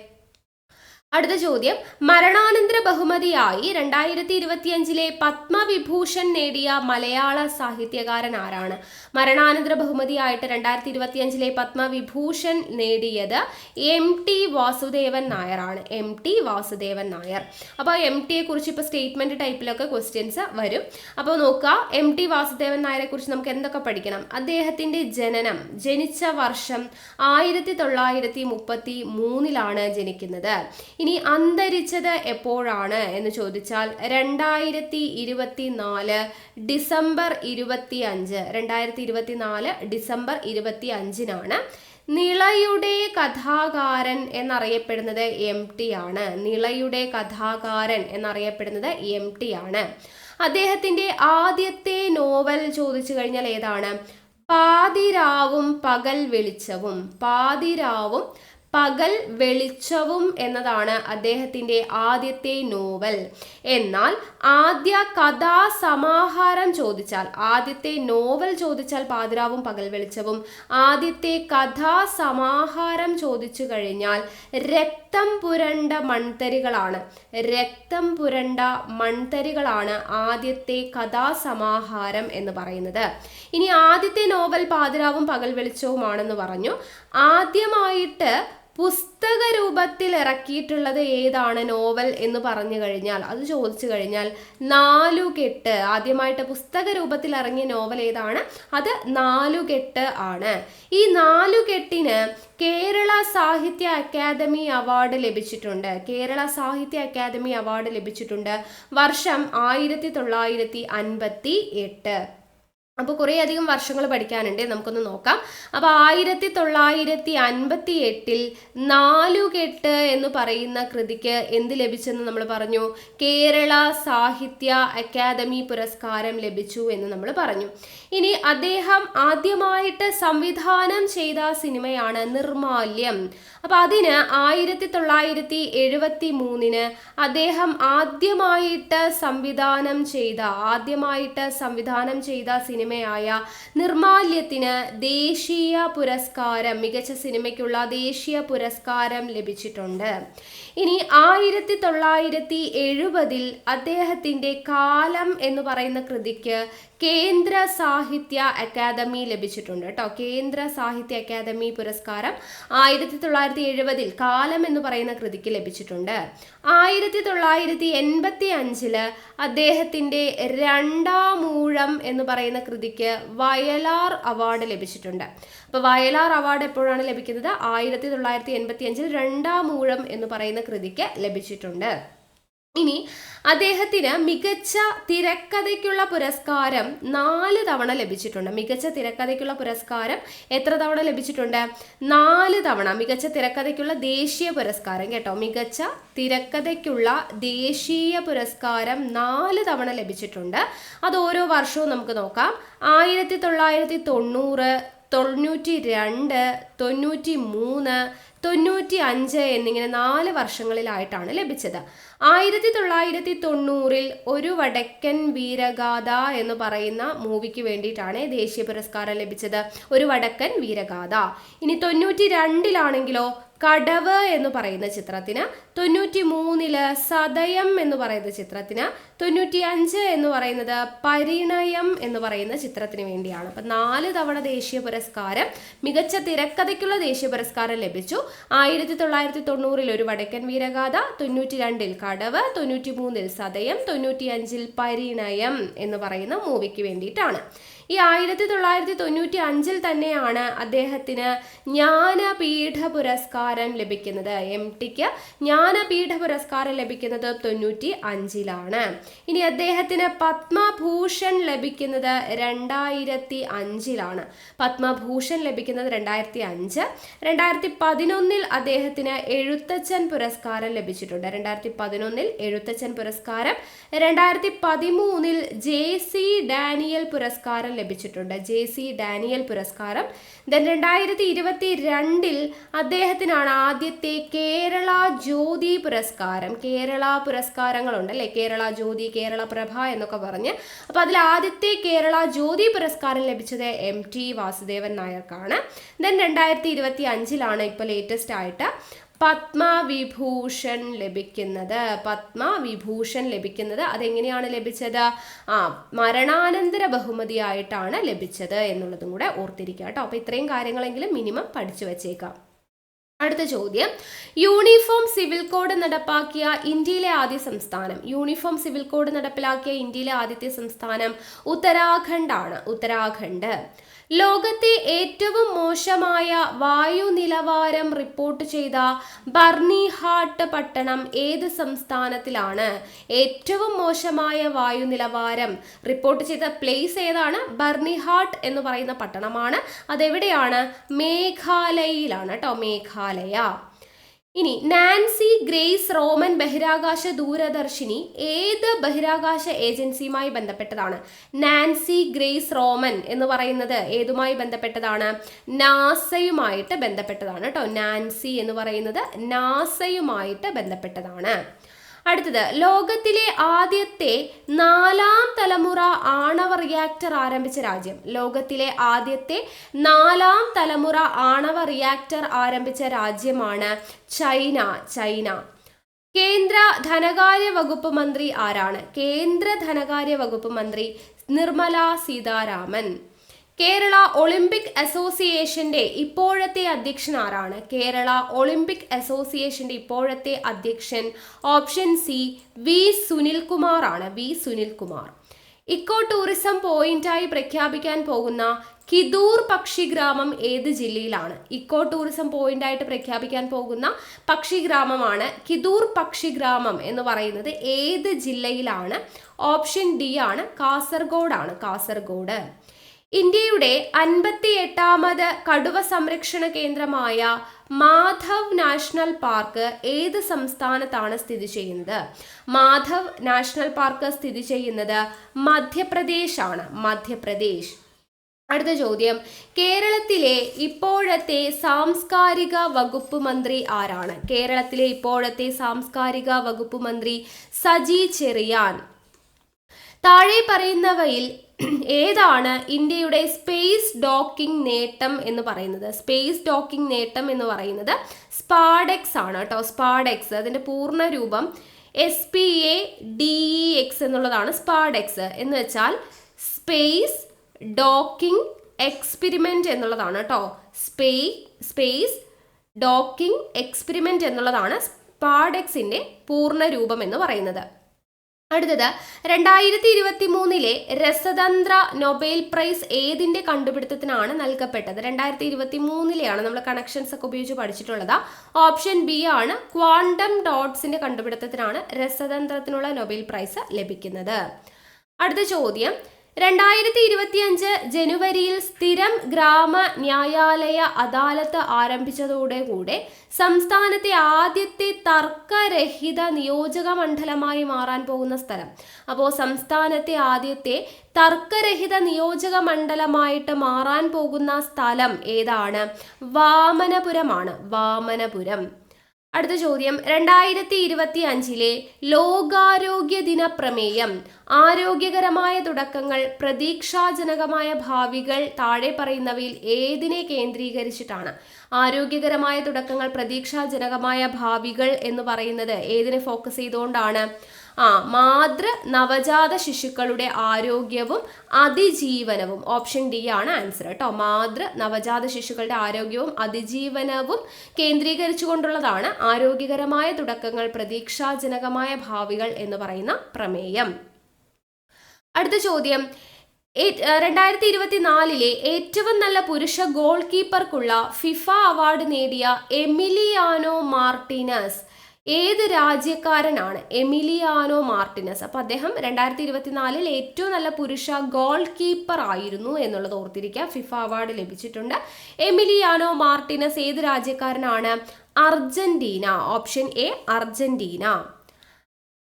അടുത്ത ചോദ്യം, മരണാനന്തര ബഹുമതിയായി 2025 പത്മവിഭൂഷൺ നേടിയ മലയാള സാഹിത്യകാരൻ ആരാണ്? മരണാനന്തര ബഹുമതിയായിട്ട് 2025 പത്മവിഭൂഷൺ നേടിയത് MT വാസുദേവൻ നായരാണ്. MT വാസുദേവൻ നായർ. അപ്പോൾ MTയെ കുറിച്ച് ഇപ്പോൾ സ്റ്റേറ്റ്മെന്റ് ടൈപ്പിലൊക്കെ ക്വസ്റ്റ്യൻസ് വരും. അപ്പോൾ നോക്കുക, MT വാസുദേവൻ നായരെ കുറിച്ച് നമുക്ക് എന്തൊക്കെ പഠിക്കണം? അദ്ദേഹത്തിന്റെ ജനിച്ച വർഷം 1933 ജനിക്കുന്നത്. ഇനി അന്തരിച്ചത് എപ്പോഴാണ് എന്ന് ചോദിച്ചാൽ 2024 ഡിസംബർ 25. 2024 ഡിസംബർ 25 നിളയുടെ കഥാകാരൻ എന്നറിയപ്പെടുന്നത് MT ആണ്. നിളയുടെ കഥാകാരൻ എന്നറിയപ്പെടുന്നത് MT ആണ്. അദ്ദേഹത്തിന്റെ ആദ്യത്തെ നോവൽ ചോദിച്ചു കഴിഞ്ഞാൽ ഏതാണ്? പാതിരാവും പകൽ വെളിച്ചവും. പാതിരാവും പകൽ വെളിച്ചവും എന്നതാണ് അദ്ദേഹത്തിന്റെ ആദ്യത്തെ നോവൽ. എന്നാൽ ആദ്യ കഥാസമാഹാരം ചോദിച്ചാൽ, ആദ്യത്തെ നോവൽ ചോദിച്ചാൽ പാതിരാവും പകൽ വെളിച്ചവും, ആദ്യത്തെ കഥാസമാഹാരം ചോദിച്ചു കഴിഞ്ഞാൽ രക്തം പുരണ്ട മൺതരികളാണ്. രക്തം പുരണ്ട മൺതരികളാണ് ആദ്യത്തെ കഥാസമാഹാരം എന്ന് പറയുന്നത്. ഇനി ആദ്യത്തെ നോവൽ പാതിരാവും പകൽ വെളിച്ചവുമാണെന്ന് പറഞ്ഞു. ആദ്യമായിട്ട് പുസ്തക രൂപത്തിൽ ഇറക്കിയിട്ടുള്ളത് ഏതാണ് നോവൽ എന്ന് പറഞ്ഞു കഴിഞ്ഞാൽ, അത് ചോദിച്ചു കഴിഞ്ഞാൽ നാലുകെട്ട്. ആദ്യമായിട്ട് പുസ്തക രൂപത്തിൽ ഇറങ്ങിയ നോവൽ ഏതാണ്? അത് നാലുകെട്ട് ആണ്. ഈ നാലുകെട്ടിന് കേരള സാഹിത്യ അക്കാദമി അവാർഡ് ലഭിച്ചിട്ടുണ്ട്. കേരള സാഹിത്യ അക്കാദമി അവാർഡ് ലഭിച്ചിട്ടുണ്ട്. വർഷം 1958. അപ്പോൾ കുറേ അധികം വർഷങ്ങൾ പഠിക്കാനുണ്ട്, നമുക്കൊന്ന് നോക്കാം. അപ്പോൾ 1958 നാലുകെട്ട് എന്ന് പറയുന്ന കൃതിക്ക് എന്ത് ലഭിച്ചെന്ന് നമ്മൾ പറഞ്ഞു? കേരള സാഹിത്യ അക്കാദമി പുരസ്കാരം ലഭിച്ചു എന്ന് നമ്മൾ പറഞ്ഞു. ഇനി അദ്ദേഹം ആദ്യമായിട്ട് സംവിധാനം ചെയ്ത സിനിമയാണ് നിർമാല്യം. അപ്പോൾ അതിന് 1973 അദ്ദേഹം ആദ്യമായിട്ട് സംവിധാനം ചെയ്ത സിനിമയായ നിർമാല്യത്തിന് ദേശീയ പുരസ്കാരം, മികച്ച സിനിമയ്ക്കുള്ള ദേശീയ പുരസ്കാരം ലഭിച്ചിട്ടുണ്ട്. ഇനി 1970 അദ്ദേഹത്തിന്റെ കാലം എന്ന് പറയുന്ന കൃതിക്ക് കേന്ദ്ര സാഹിത്യ അക്കാദമി ലഭിച്ചിട്ടുണ്ട് കേട്ടോ. കേന്ദ്ര സാഹിത്യ അക്കാദമി പുരസ്കാരം 1970 കാലം എന്ന് പറയുന്ന കൃതിക്ക് ലഭിച്ചിട്ടുണ്ട്. 1985 അദ്ദേഹത്തിന്റെ രണ്ടാമൂഴം എന്ന് പറയുന്ന കൃതിക്ക് വയലാർ അവാർഡ് ലഭിച്ചിട്ടുണ്ട്. അപ്പോൾ വയലാർ അവാർഡ് എപ്പോഴാണ് ലഭിക്കുന്നത്? 1985 രണ്ടാമൂഴം എന്ന് പറയുന്ന കൃതിക്ക് ലഭിച്ചിട്ടുണ്ട്. ഇനി അദ്ദേഹത്തിന് മികച്ച തിരക്കഥയ്ക്കുള്ള പുരസ്കാരം 4 തവണ ലഭിച്ചിട്ടുണ്ട്. മികച്ച തിരക്കഥയ്ക്കുള്ള പുരസ്കാരം എത്ര തവണ ലഭിച്ചിട്ടുണ്ട്? 4 തവണ. മികച്ച തിരക്കഥയ്ക്കുള്ള ദേശീയ പുരസ്കാരം കേട്ടോ. മികച്ച തിരക്കഥയ്ക്കുള്ള ദേശീയ പുരസ്കാരം 4 തവണ ലഭിച്ചിട്ടുണ്ട്. അത് ഓരോ വർഷവും നമുക്ക് നോക്കാം. 1990, 92, 93, 95 എന്നിങ്ങനെ 4 വർഷങ്ങളിലായിട്ടാണ് ലഭിച്ചത്. 1990 ഒരു വടക്കൻ വീരഗാഥ എന്ന് പറയുന്ന മൂവിക്ക് വേണ്ടിയിട്ടാണ് ദേശീയ പുരസ്കാരം ലഭിച്ചത്. ഒരു വടക്കൻ വീരഗാഥ. ഇനി 92 കടവ് എന്ന് പറയുന്ന ചിത്രത്തിന്, 93 സതയം എന്ന് പറയുന്ന ചിത്രത്തിന്, 95 എന്ന് പറയുന്നത് പരിണയം എന്ന് പറയുന്ന ചിത്രത്തിന് വേണ്ടിയാണ്. അപ്പം 4 തവണ ദേശീയ പുരസ്കാരം, മികച്ച തിരക്കഥയ്ക്കുള്ള ദേശീയ പുരസ്കാരം ലഭിച്ചു. 1990 ഒരു വടക്കൻ വീരഗാഥ, 92 കടവ്, 93 സതയം, 95 പരിണയം എന്ന് പറയുന്ന മൂവിക്ക് വേണ്ടിയിട്ടാണ്. ഈ 1995 തന്നെയാണ് അദ്ദേഹത്തിന് ജ്ഞാനപീഠ പുരസ്കാരം ലഭിക്കുന്നത്. MTക്ക് ജ്ഞാനപീഠ പുരസ്കാരം ലഭിക്കുന്നത് 95. ഇനി അദ്ദേഹത്തിന് പത്മഭൂഷൺ ലഭിക്കുന്നത് 2005. പത്മഭൂഷൺ ലഭിക്കുന്നത് 2005. 2011 അദ്ദേഹത്തിന് എഴുത്തച്ഛൻ പുരസ്കാരം ലഭിച്ചിട്ടുണ്ട്. 2011 എഴുത്തച്ഛൻ പുരസ്കാരം. 2013 JC ഡാനിയൽ പുരസ്കാരം ലഭിച്ചിട്ടുണ്ട്. JC ഡാനിയൽ പുരസ്കാരം. 2022 അദ്ദേഹത്തിനാണ് ആദ്യത്തെ കേരള ജ്യോതി പുരസ്കാരം. കേരള പുരസ്കാരങ്ങളുണ്ടല്ലേ, കേരള ജ്യോതി, കേരള പ്രഭ എന്നൊക്കെ പറഞ്ഞ്. അപ്പോൾ അതിൽ ആദ്യത്തെ കേരള ജ്യോതി പുരസ്കാരം ലഭിച്ചത് MT വാസുദേവൻ നായർക്കാണ്. 2025 ഇപ്പോൾ ലേറ്റസ്റ്റ് ആയിട്ട് പത്മവിഭൂഷൺ ലഭിക്കുന്നത്? പത്മവിഭൂഷൺ ലഭിക്കുന്നത് അതെങ്ങനെയാണ് ലഭിച്ചത്? മരണാനന്തര ബഹുമതിയായിട്ടാണ് ലഭിച്ചത് എന്നുള്ളതും കൂടെ ഓർത്തിരിക്കുക കേട്ടോ. അപ്പോൾ ഇത്രയും കാര്യങ്ങളെങ്കിലും മിനിമം പഠിച്ചു വച്ചേക്കാം. അടുത്ത ചോദ്യം, യൂണിഫോം സിവിൽ കോഡ് നടപ്പാക്കിയ ഇന്ത്യയിലെ ആദ്യ സംസ്ഥാനം. യൂണിഫോം സിവിൽ കോഡ് നടപ്പിലാക്കിയ ഇന്ത്യയിലെ ആദ്യത്തെ സംസ്ഥാനം ഉത്തരാഖണ്ഡ് ആണ്. ഉത്തരാഖണ്ഡ്. ലോകത്തെ ഏറ്റവും മോശമായ വായു നിലവാരം റിപ്പോർട്ട് ചെയ്ത ബർണിഹാട്ട് പട്ടണം ഏത് സംസ്ഥാനത്തിലാണ്? ഏറ്റവും മോശമായ വായു നിലവാരം റിപ്പോർട്ട് ചെയ്ത പ്ലേസ് ഏതാണ്? ബർണിഹാട്ട് എന്ന് പറയുന്ന പട്ടണമാണ്. അതെവിടെയാണ്? മേഘാലയയിലാണ് കേട്ടോ. മേഘാലയ. ഇനി നാൻസി ഗ്രേസ് റോമൻ ബഹിരാകാശ ദൂരദർശിനി ഏത് ബഹിരാകാശ ഏജൻസിയുമായി ബന്ധപ്പെട്ടതാണ്? നാൻസി ഗ്രേസ് റോമൻ എന്ന് പറയുന്നത് ഏതുമായി ബന്ധപ്പെട്ടതാണ്? നാസയുമായിട്ട് ബന്ധപ്പെട്ടതാണ് കേട്ടോ. നാൻസി എന്ന് പറയുന്നത് നാസയുമായിട്ട് ബന്ധപ്പെട്ടതാണ്. അടുത്തത്, ലോകത്തിലെ ആദ്യത്തെ 4ാം തലമുറ ആണവ റിയാക്ടർ ആരംഭിച്ച രാജ്യം. ലോകത്തിലെ ആദ്യത്തെ 4ാം തലമുറ ആണവ റിയാക്ടർ ആരംഭിച്ച രാജ്യമാണ് ചൈന. ചൈന. കേന്ദ്ര ധനകാര്യ വകുപ്പ് മന്ത്രി ആരാണ്? കേന്ദ്ര ധനകാര്യ വകുപ്പ് മന്ത്രി നിർമ്മല സീതാരാമൻ. കേരള ഒളിമ്പിക് അസോസിയേഷന്റെ ഇപ്പോഴത്തെ അധ്യക്ഷൻ ആരാണ്? കേരള ഒളിമ്പിക് അസോസിയേഷന്റെ ഇപ്പോഴത്തെ അധ്യക്ഷൻ ഓപ്ഷൻ സി വി സുനിൽകുമാർ ആണ്. വി സുനിൽകുമാർ. ഇക്കോ ടൂറിസം പോയിന്റായി പ്രഖ്യാപിക്കാൻ പോകുന്ന കിദൂർ പക്ഷിഗ്രാമം ഏത് ജില്ലയിലാണ്? ഇക്കോ ടൂറിസം പോയിന്റായിട്ട് പ്രഖ്യാപിക്കാൻ പോകുന്ന പക്ഷിഗ്രാമമാണ് കിദൂർ പക്ഷിഗ്രാമം എന്ന് പറയുന്നത് ഏത് ജില്ലയിലാണ്? ഓപ്ഷൻ ഡി ആണ്. കാസർഗോഡ് ആണ്. കാസർഗോഡ്. ഇന്ത്യയുടെ 58ാമത് കടുവ സംരക്ഷണ കേന്ദ്രമായ മാധവ് നാഷണൽ പാർക്ക് ഏത് സംസ്ഥാനത്താണ് സ്ഥിതി ചെയ്യുന്നത്? മാധവ് നാഷണൽ പാർക്ക് സ്ഥിതി ചെയ്യുന്നത് മധ്യപ്രദേശ് ആണ്. മധ്യപ്രദേശ്. അടുത്ത ചോദ്യം, കേരളത്തിലെ ഇപ്പോഴത്തെ സാംസ്കാരിക വകുപ്പ് മന്ത്രി ആരാണ്? കേരളത്തിലെ ഇപ്പോഴത്തെ സാംസ്കാരിക വകുപ്പ് മന്ത്രി സജി ചെറിയാൻ. താഴെ പറയുന്നവയിൽ ഏതാണ് ഇന്ത്യയുടെ സ്പേസ് ഡോക്കിംഗ് നേട്ടം എന്ന് പറയുന്നത്? സ്പേസ് ഡോക്കിംഗ് നേട്ടം എന്ന് പറയുന്നത് സ്പാഡെക്സ് ആണ് കേട്ടോ. സ്പാഡെക്സ്. അതിന്റെ പൂർണ്ണ രൂപം SPADEX എന്നുള്ളതാണ്. സ്പാഡെക്സ് എന്ന് വെച്ചാൽ സ്പേസ് ഡോക്കിംഗ് എക്സ്പെരിമെന്റ് എന്നുള്ളതാണ് കേട്ടോ. സ്പേസ് ഡോക്കിംഗ് എക്സ്പെരിമെന്റ് എന്നുള്ളതാണ് സ്പാഡെക്സിന്റെ പൂർണ്ണ രൂപം എന്ന് പറയുന്നത്. അടുത്തത്, 2023 രസതന്ത്ര നൊബേൽ പ്രൈസ് ഏതിന്റെ കണ്ടുപിടുത്തത്തിനാണ് നൽകപ്പെട്ടത്? 2023 നമ്മൾ കണക്ഷൻസ് ഒക്കെ ഉപയോഗിച്ച് പഠിച്ചിട്ടുള്ളത്. ഓപ്ഷൻ ബി ആണ്. ക്വാണ്ടം ഡോട്ട്സിന്റെ കണ്ടുപിടുത്തത്തിനാണ് രസതന്ത്രത്തിനുള്ള നൊബേൽ പ്രൈസ് ലഭിക്കുന്നത്. അടുത്ത ചോദ്യം, 2025 ജനുവരിയിൽ സ്ഥിരം ഗ്രാമ ന്യായാലയ അദാലത്ത് ആരംഭിച്ചതോടുകൂടെ സംസ്ഥാനത്തെ ആദ്യത്തെ തർക്കരഹിത നിയോജക മണ്ഡലമായി മാറാൻ പോകുന്ന സ്ഥലം. അപ്പോൾ സംസ്ഥാനത്തെ ആദ്യത്തെ തർക്കരഹിത നിയോജക മണ്ഡലമായിട്ട് മാറാൻ പോകുന്ന സ്ഥലം ഏതാണ്? വാമനപുരമാണ്. വാമനപുരം. അടുത്ത ചോദ്യം, 2025 ലോകാരോഗ്യ ദിന പ്രമേയം ആരോഗ്യകരമായ തുടക്കങ്ങൾ, പ്രതീക്ഷാജനകമായ ഭാവികൾ താഴെ പറയുന്നവയിൽ ഏതിനെ കേന്ദ്രീകരിച്ചിട്ടാണ്? ആരോഗ്യകരമായ തുടക്കങ്ങൾ, പ്രതീക്ഷാജനകമായ ഭാവികൾ എന്ന് പറയുന്നത് ഏതിനെ ഫോക്കസ് ചെയ്തുകൊണ്ടാണ്? മാതൃ നവജാത ശിശുക്കളുടെ ആരോഗ്യവും അതിജീവനവും. ഓപ്ഷൻ ഡി ആണ് ആൻസർ കേട്ടോ. മാതൃ നവജാത ശിശുക്കളുടെ ആരോഗ്യവും അതിജീവനവും കേന്ദ്രീകരിച്ചുകൊണ്ടുള്ളതാണ് ആരോഗ്യകരമായ തുടക്കങ്ങൾ, പ്രതീക്ഷാജനകമായ ഭാവികൾ എന്ന് പറയുന്ന പ്രമേയം. അടുത്ത ചോദ്യം, 2024 ഏറ്റവും നല്ല പുരുഷ ഗോൾ കീപ്പർക്കുള്ള ഫിഫ അവാർഡ് നേടിയ എമിലിയാനോ മാർട്ടിനസ് ഏത് രാജ്യക്കാരനാണ്? Emiliano Martinez. അപ്പൊ അദ്ദേഹം 2024 ഏറ്റവും നല്ല പുരുഷ ഗോൾ കീപ്പർ ആയിരുന്നു എന്നുള്ളത് ഓർത്തിരിക്കുക. ഫിഫ അവാർഡ് ലഭിച്ചിട്ടുണ്ട്. എമിലിയാനോ മാർട്ടിനസ് ഏത് രാജ്യക്കാരനാണ്? അർജന്റീന. Option A Argentina.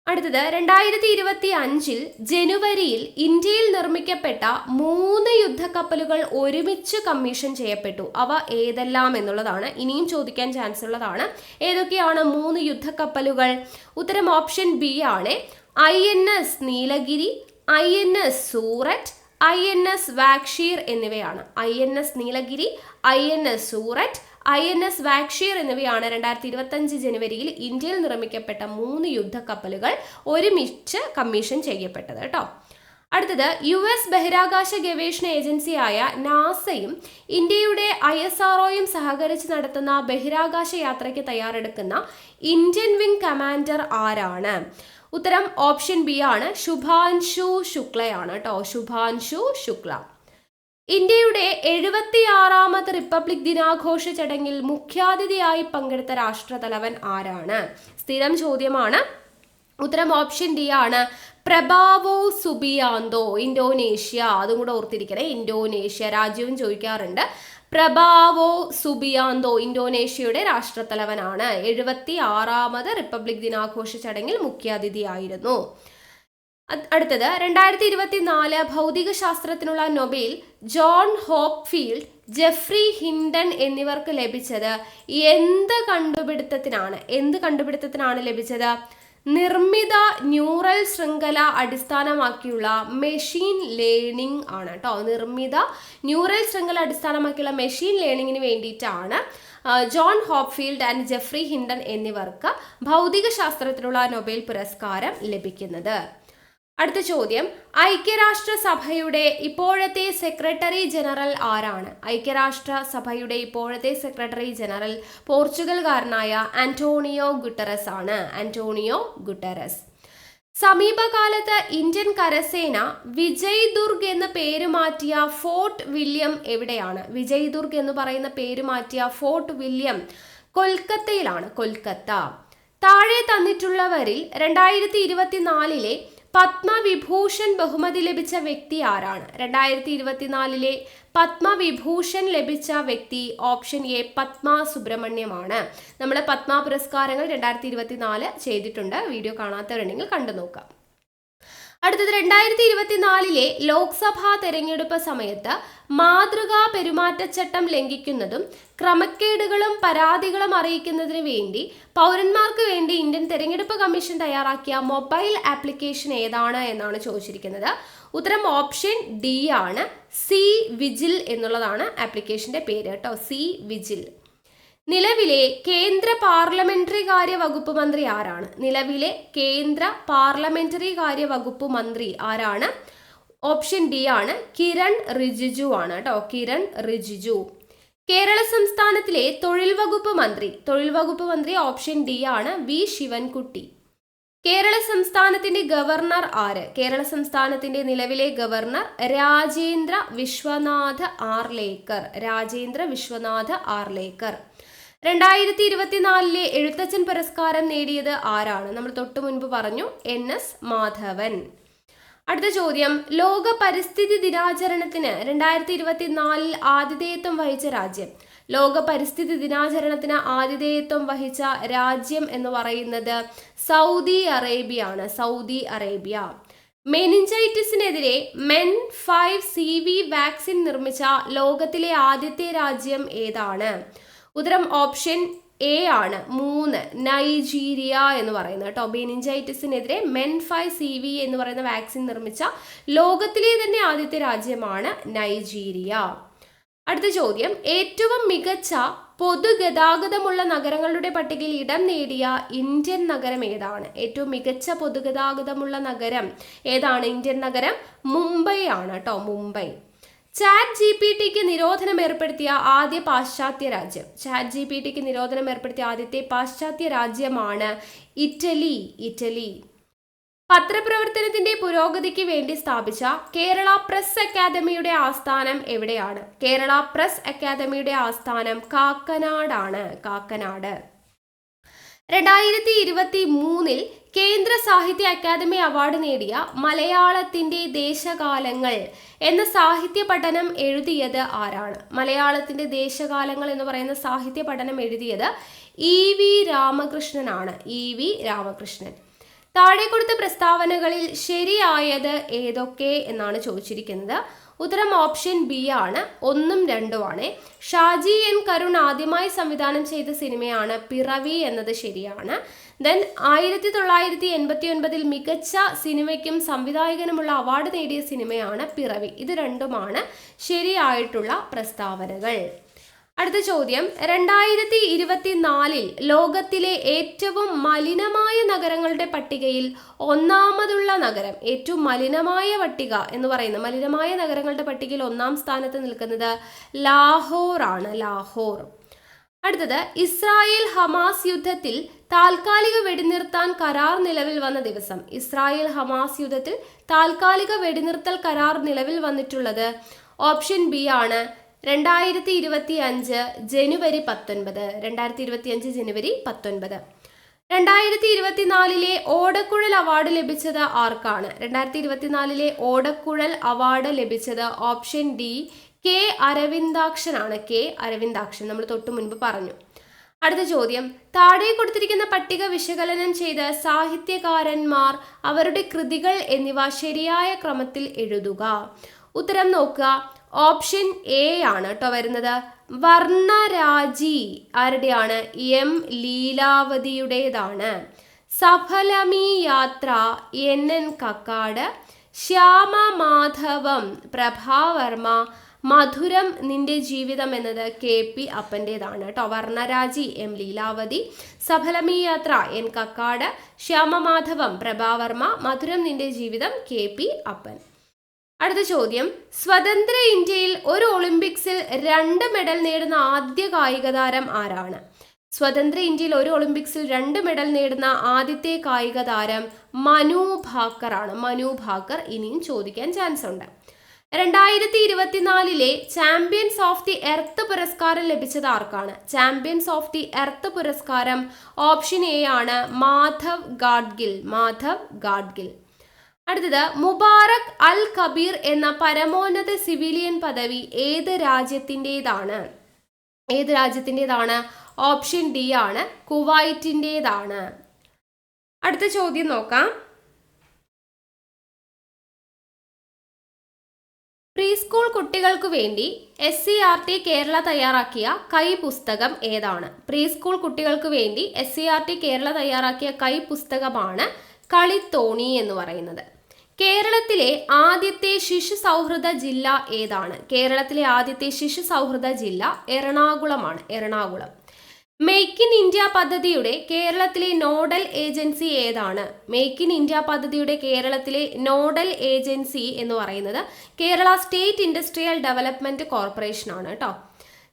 അടുത്തത്, 2025 ജനുവരിയിൽ ഇന്ത്യയിൽ നിർമ്മിക്കപ്പെട്ട 3 യുദ്ധക്കപ്പലുകൾ ഒരുമിച്ച് കമ്മീഷൻ ചെയ്യപ്പെട്ടു. അവ ഏതെല്ലാം എന്നുള്ളതാണ് ഇനിയും ചോദിക്കാൻ ചാൻസ് ഉള്ളതാണ്. ഏതൊക്കെയാണ് 3 യുദ്ധക്കപ്പലുകൾ? ഉത്തരം ഓപ്ഷൻ ബി ആണ്. INS Nilgiri, INS Surat, INS Vagsheer എന്നിവയാണ്. INS Nilgiri, INS Surat, INS വാക്ഷിയർ എന്നിവയാണ് 2025 ജനുവരിയിൽ ഇന്ത്യയിൽ നിർമ്മിക്കപ്പെട്ട 3 യുദ്ധക്കപ്പലുകൾ ഒരുമിച്ച് കമ്മീഷൻ ചെയ്യപ്പെട്ടത് കേട്ടോ. അടുത്തത് US ബഹിരാകാശ ഗവേഷണ ഏജൻസിയായ നാസയും ഇന്ത്യയുടെ ISROയും സഹകരിച്ച് നടത്തുന്ന ബഹിരാകാശ യാത്രയ്ക്ക് തയ്യാറെടുക്കുന്ന ഇന്ത്യൻ വിംഗ് കമാൻഡർ ആരാണ്? ഉത്തരം ഓപ്ഷൻ ബി ആണ്, ശുഭാൻശു ശുക്ലയാണ് കേട്ടോ, ശുഭാൻശു ശുക്ല. ഇന്ത്യയുടെ 76ാമത് റിപ്പബ്ലിക് ദിനാഘോഷ ചടങ്ങിൽ മുഖ്യാതിഥിയായി പങ്കെടുത്ത രാഷ്ട്രതലവൻ ആരാണ്? സ്ഥിരം ചോദ്യമാണ്. ഉത്തരം ഓപ്ഷൻ ഡി ആണ്, പ്രഭാവോ സുബിയാന്തോ, ഇന്തോനേഷ്യ. അതും കൂടെ ഓർത്തിരിക്കണേ, ഇന്തോനേഷ്യ രാജ്യവും ചോദിക്കാറുണ്ട്. പ്രഭാവോ സുബിയാന്തോ ഇന്തോനേഷ്യയുടെ രാഷ്ട്രത്തലവനാണ്. 76ാമത് റിപ്പബ്ലിക് ദിനാഘോഷ ചടങ്ങിൽ മുഖ്യാതിഥിയായിരുന്നു. അടുത്തത് 2024 ഭൗതിക ശാസ്ത്രത്തിനുള്ള Nobel John Hopfield, Geoffrey Hinton എന്നിവർക്ക് ലഭിച്ചത് എന്ത് കണ്ടുപിടുത്തത്തിനാണ് ലഭിച്ചത്? നിർമ്മിത ന്യൂറൽ ശൃംഖല അടിസ്ഥാനമാക്കിയുള്ള മെഷീൻ ലേണിംഗ് ആണ് കേട്ടോ. നിർമ്മിത ന്യൂറൽ ശൃംഖല അടിസ്ഥാനമാക്കിയുള്ള മെഷീൻ ലേണിംഗിന് വേണ്ടിയിട്ടാണ് John Hopfield and Geoffrey Hinton എന്നിവർക്ക് ഭൗതിക ശാസ്ത്രത്തിനുള്ള നൊബേൽ പുരസ്കാരം ലഭിക്കുന്നത്. അടുത്ത ചോദ്യം, ഐക്യരാഷ്ട്രസഭയുടെ ഇപ്പോഴത്തെ സെക്രട്ടറി ജനറൽ ആരാണ്? ഐക്യരാഷ്ട്രസഭയുടെ ഇപ്പോഴത്തെ സെക്രട്ടറി ജനറൽ പോർച്ചുഗൽകാരനായ ആന്റോണിയോ ഗുട്ടറസ് ആണ്. Antonio Guterres. സമീപകാലത്ത് ഇന്ത്യൻ കരസേന വിജയ് ദുർഗ് എന്ന പേര് മാറ്റിയ ഫോർട്ട് വില്യം എവിടെയാണ്? വിജയ് ദുർഗ് എന്ന് പറയുന്ന പേര് മാറ്റിയ ഫോർട്ട് വില്യം കൊൽക്കത്തയിലാണ്, കൊൽക്കത്ത. താഴെ തന്നിട്ടുള്ളവരിൽ 2024 പത്മവിഭൂഷൺ ബഹുമതി ലഭിച്ച വ്യക്തി ആരാണ്? 2024 പത്മവിഭൂഷൺ ലഭിച്ച വ്യക്തി ഓപ്ഷൻ എ പത്മ സുബ്രഹ്മണ്യമാണ്. നമ്മൾ പത്മ പുരസ്കാരങ്ങൾ 2024 ചെയ്തിട്ടുണ്ട്. വീഡിയോ കാണാത്തവരുണ്ടെങ്കിൽ കണ്ടു നോക്കാം. അടുത്തത് 2024 ലോക്സഭാ തെരഞ്ഞെടുപ്പ് സമയത്ത് മാതൃകാ പെരുമാറ്റച്ചട്ടം ലംഘിക്കുന്നതും ക്രമക്കേടുകളും പരാതികളും അറിയിക്കുന്നതിന് വേണ്ടി പൗരന്മാർക്ക് വേണ്ടി ഇന്ത്യൻ തെരഞ്ഞെടുപ്പ് കമ്മീഷൻ തയ്യാറാക്കിയ മൊബൈൽ ആപ്ലിക്കേഷൻ ഏതാണ് എന്നാണ് ചോദിച്ചിരിക്കുന്നത്. ഉത്തരം ഓപ്ഷൻ ഡി ആണ്, സി വിജിൽ എന്നുള്ളതാണ് ആപ്ലിക്കേഷന്റെ പേര് കേട്ടോ, സി വിജിൽ. നിലവിലെ കേന്ദ്ര പാർലമെന്ററി കാര്യ വകുപ്പ് മന്ത്രി ആരാണ്? നിലവിലെ കേന്ദ്ര പാർലമെന്ററി കാര്യ വകുപ്പ് മന്ത്രി ആരാണ്? ഓപ്ഷൻ ഡി ആണ്, കിരൺ റിജിജു ആണ് കേട്ടോ, കിരൺ റിജിജു. കേരള സംസ്ഥാനത്തിലെ തൊഴിൽ വകുപ്പ് മന്ത്രി ഓപ്ഷൻ ഡി ആണ്, വി ശിവൻകുട്ടി. കേരള സംസ്ഥാനത്തിന്റെ ഗവർണർ ആര്? കേരള സംസ്ഥാനത്തിന്റെ നിലവിലെ ഗവർണർ രാജേന്ദ്ര വിശ്വനാഥ് ആർലേക്കർ. രാജേന്ദ്ര വിശ്വനാഥ് ആർലേക്കർ. 2024 എഴുത്തച്ഛൻ പുരസ്കാരം നേടിയത് ആരാണ്? നമ്മൾ തൊട്ടു മുൻപ് പറഞ്ഞു, NS മാധവൻ. അടുത്ത ചോദ്യം, ലോക പരിസ്ഥിതി ദിനാചരണത്തിന് 2024 ആതിഥേയത്വം വഹിച്ച രാജ്യം. ലോക പരിസ്ഥിതി ദിനാചരണത്തിന് ആതിഥേയത്വം വഹിച്ച രാജ്യം എന്ന് പറയുന്നത് സൗദി അറേബ്യ ആണ്, സൗദി അറേബ്യ. മെനിഞ്ചൈറ്റിസിനെതിരെ MEN5CV വാക്സിൻ നിർമ്മിച്ച ലോകത്തിലെ ആദ്യത്തെ രാജ്യം ഏതാണ്? ഉത്തരം ഓപ്ഷൻ എ ആണ്, 3 നൈജീരിയ എന്ന് പറയുന്നത് കേട്ടോ. മെനിഞ്ചൈറ്റിസിനെതിരെ MEN5CV എന്ന് പറയുന്ന വാക്സിൻ നിർമ്മിച്ച ലോകത്തിലെ തന്നെ ആദ്യത്തെ രാജ്യമാണ് നൈജീരിയ. അടുത്ത ചോദ്യം, ഏറ്റവും മികച്ച പൊതുഗതാഗതമുള്ള നഗരങ്ങളുടെ പട്ടികയിൽ ഇടം നേടിയ ഇന്ത്യൻ നഗരം ഏതാണ്? ഏറ്റവും മികച്ച പൊതുഗതാഗതമുള്ള നഗരം ഏതാണ്? ഇന്ത്യൻ നഗരം മുംബൈ ആണ് കേട്ടോ, മുംബൈ. ചാറ്റ് ജിപിടിക്ക് നിരോധനം ഏർപ്പെടുത്തിയ ആദ്യ പാശ്ചാത്യ രാജ്യം. ചാറ്റ് ജിപിടിക്ക് നിരോധനം ഏർപ്പെടുത്തിയ ആദ്യത്തെ പാശ്ചാത്യ രാജ്യമാണ് ഇറ്റലി, ഇറ്റലി. പത്രപ്രവർത്തനത്തിന്റെ പുരോഗതിക്ക് വേണ്ടി സ്ഥാപിച്ച കേരള പ്രസ് അക്കാദമിയുടെ ആസ്ഥാനം എവിടെയാണ്? കേരള പ്രസ് അക്കാദമിയുടെ ആസ്ഥാനം കാക്കനാടാണ്, കാക്കനാട്. 2023 കേന്ദ്ര സാഹിത്യ അക്കാദമി അവാർഡ് നേടിയ മലയാളത്തിന്റെ ദേശകാലങ്ങൾ എന്ന സാഹിത്യ പഠനം എഴുതിയത് ആരാണ്? മലയാളത്തിന്റെ ദേശകാലങ്ങൾ എന്ന് പറയുന്ന സാഹിത്യ പഠനം എഴുതിയത് EV രാമകൃഷ്ണനാണ്, EV രാമകൃഷ്ണൻ. താഴെ കൊടുത്ത പ്രസ്താവനകളിൽ ശരിയായത് ഏതൊക്കെ എന്നാണ് ചോദിച്ചിരിക്കുന്നത്. ഉത്തരം ഓപ്ഷൻ ബി ആണ്, 1ഉം 2ഉം ആണ്. ഷാജി N കരുൺ ആദ്യമായി സംവിധാനം ചെയ്ത സിനിമയാണ് പിറവി എന്നത് ശരിയാണ്. ദെൻ 1989 മികച്ച സിനിമയ്ക്കും സംവിധായകനുമുള്ള അവാർഡ് നേടിയ സിനിമയാണ് പിറവി. ഇത് രണ്ടുമാണ് ശരിയായിട്ടുള്ള പ്രസ്താവനകൾ. അടുത്ത ചോദ്യം, 2024 ലോകത്തിലെ ഏറ്റവും മലിനമായ നഗരങ്ങളുടെ പട്ടികയിൽ ഒന്നാമതുള്ള നഗരം, ഏറ്റവും മലിനമായ പട്ടിക എന്ന് പറയുന്ന മലിനമായ നഗരങ്ങളുടെ പട്ടികയിൽ ഒന്നാം സ്ഥാനത്ത് നിൽക്കുന്നത് ലാഹോർ ആണ്, ലാഹോർ. അടുത്തത്, ഇസ്രായേൽ ഹമാസ് യുദ്ധത്തിൽ താൽക്കാലിക വെടിനിർത്താൻ കരാർ നിലവിൽ വന്ന ദിവസം. ഇസ്രായേൽ ഹമാസ് യുദ്ധത്തിൽ താൽക്കാലിക വെടിനിർത്തൽ കരാർ നിലവിൽ വന്നിട്ടുള്ളത് ഓപ്ഷൻ ബി ആണ്, 2025 ജനുവരി 19. 2025 ജനുവരി 19. 2024 ഓടക്കുഴൽ അവാർഡ് ലഭിച്ചത് ആർക്കാണ്? 2024 ഓടക്കുഴൽ അവാർഡ് ലഭിച്ചത് ഓപ്ഷൻ ഡി കെ അരവിന്ദാക്ഷനാണ്. കെ അരവിന്ദാക്ഷൻ നമ്മൾ തൊട്ടു മുൻപ് പറഞ്ഞു. അടുത്ത ചോദ്യം, താഴെ കൊടുത്തിരിക്കുന്ന പട്ടിക വിശകലനം ചെയ്ത് സാഹിത്യകാരന്മാർ അവരുടെ കൃതികൾ എന്നിവ ശരിയായ ക്രമത്തിൽ എഴുതുക. ഉത്തരം നോക്കുക. ഓപ്ഷൻ എ ആണ് കേട്ടോ വരുന്നത്. വർണ്ണരാജി ആരുടെയാണ്? എം ലീലാവതിയുടേതാണ്. സഫലമീ യാത്ര NN കക്കാട്. ശ്യാമമാധവം പ്രഭാവർമ്മ. മധുരം നിന്റെ ജീവിതം എന്നത് KP അപ്പൻ്റേതാണ് കേട്ടോ. വർണ്ണരാജി എം ലീലാവതി, സഫലമീ യാത്ര N കക്കാട്, ശ്യാമമാധവം പ്രഭാവർമ്മ, മധുരം നിന്റെ ജീവിതം KP അപ്പൻ. അടുത്ത ചോദ്യം, സ്വതന്ത്ര ഇന്ത്യയിൽ ഒരു ഒളിമ്പിക്സിൽ 2 മെഡൽ നേടുന്ന ആദ്യ കായിക താരം ആരാണ്? സ്വതന്ത്ര ഇന്ത്യയിൽ ഒരു ഒളിമ്പിക്സിൽ 2 മെഡൽ നേടുന്ന ആദ്യത്തെ കായിക താരം മനു ഭാക്കർ ആണ്. മനു ഭാക്കർ ഇനിയും ചോദിക്കാൻ ചാൻസ് ഉണ്ട്. 2024 ചാമ്പ്യൻസ് ഓഫ് ദി എർത്ത് പുരസ്കാരം ലഭിച്ചത് ആർക്കാണ്? ചാമ്പ്യൻസ് ഓഫ് ദി എർത്ത് പുരസ്കാരം ഓപ്ഷൻ എ ആണ്, മാധവ് ഗാഡ്ഗിൽ. മാധവ് ഗാഡ്ഗിൽ. അടുത്തത്, മുബാറക് അൽ കബീർ എന്ന പരമോന്നത സിവിലിയൻ പദവി ഏത് രാജ്യത്തിൻ്റെതാണ്? ഏത് രാജ്യത്തിൻ്റെതാണ്? ഓപ്ഷൻ ഡി ആണ്, കുവൈറ്റിൻ്റെതാണ്. അടുത്ത ചോദ്യം നോക്കാം. പ്രീ സ്കൂൾ കുട്ടികൾക്ക് വേണ്ടി SCERT കേരള തയ്യാറാക്കിയ കൈപുസ്തകം ഏതാണ്? പ്രീ സ്കൂൾ കുട്ടികൾക്ക് വേണ്ടി SCERT കേരള തയ്യാറാക്കിയ കൈപുസ്തകമാണ് കളിത്തോണി എന്ന് പറയുന്നത്. കേരളത്തിലെ ആദ്യത്തെ ശിശു സൗഹൃദ ജില്ല ഏതാണ്? കേരളത്തിലെ ആദ്യത്തെ ശിശു സൗഹൃദ ജില്ല എറണാകുളമാണ്. എറണാകുളം. മേക്ക് ഇൻ ഇന്ത്യ പദ്ധതിയുടെ കേരളത്തിലെ നോഡൽ ഏജൻസി ഏതാണ്? മേക്ക് ഇൻ ഇന്ത്യ പദ്ധതിയുടെ കേരളത്തിലെ നോഡൽ ഏജൻസി എന്ന് പറയുന്നത് Kerala state industrial development corporation ആണ് കേട്ടോ.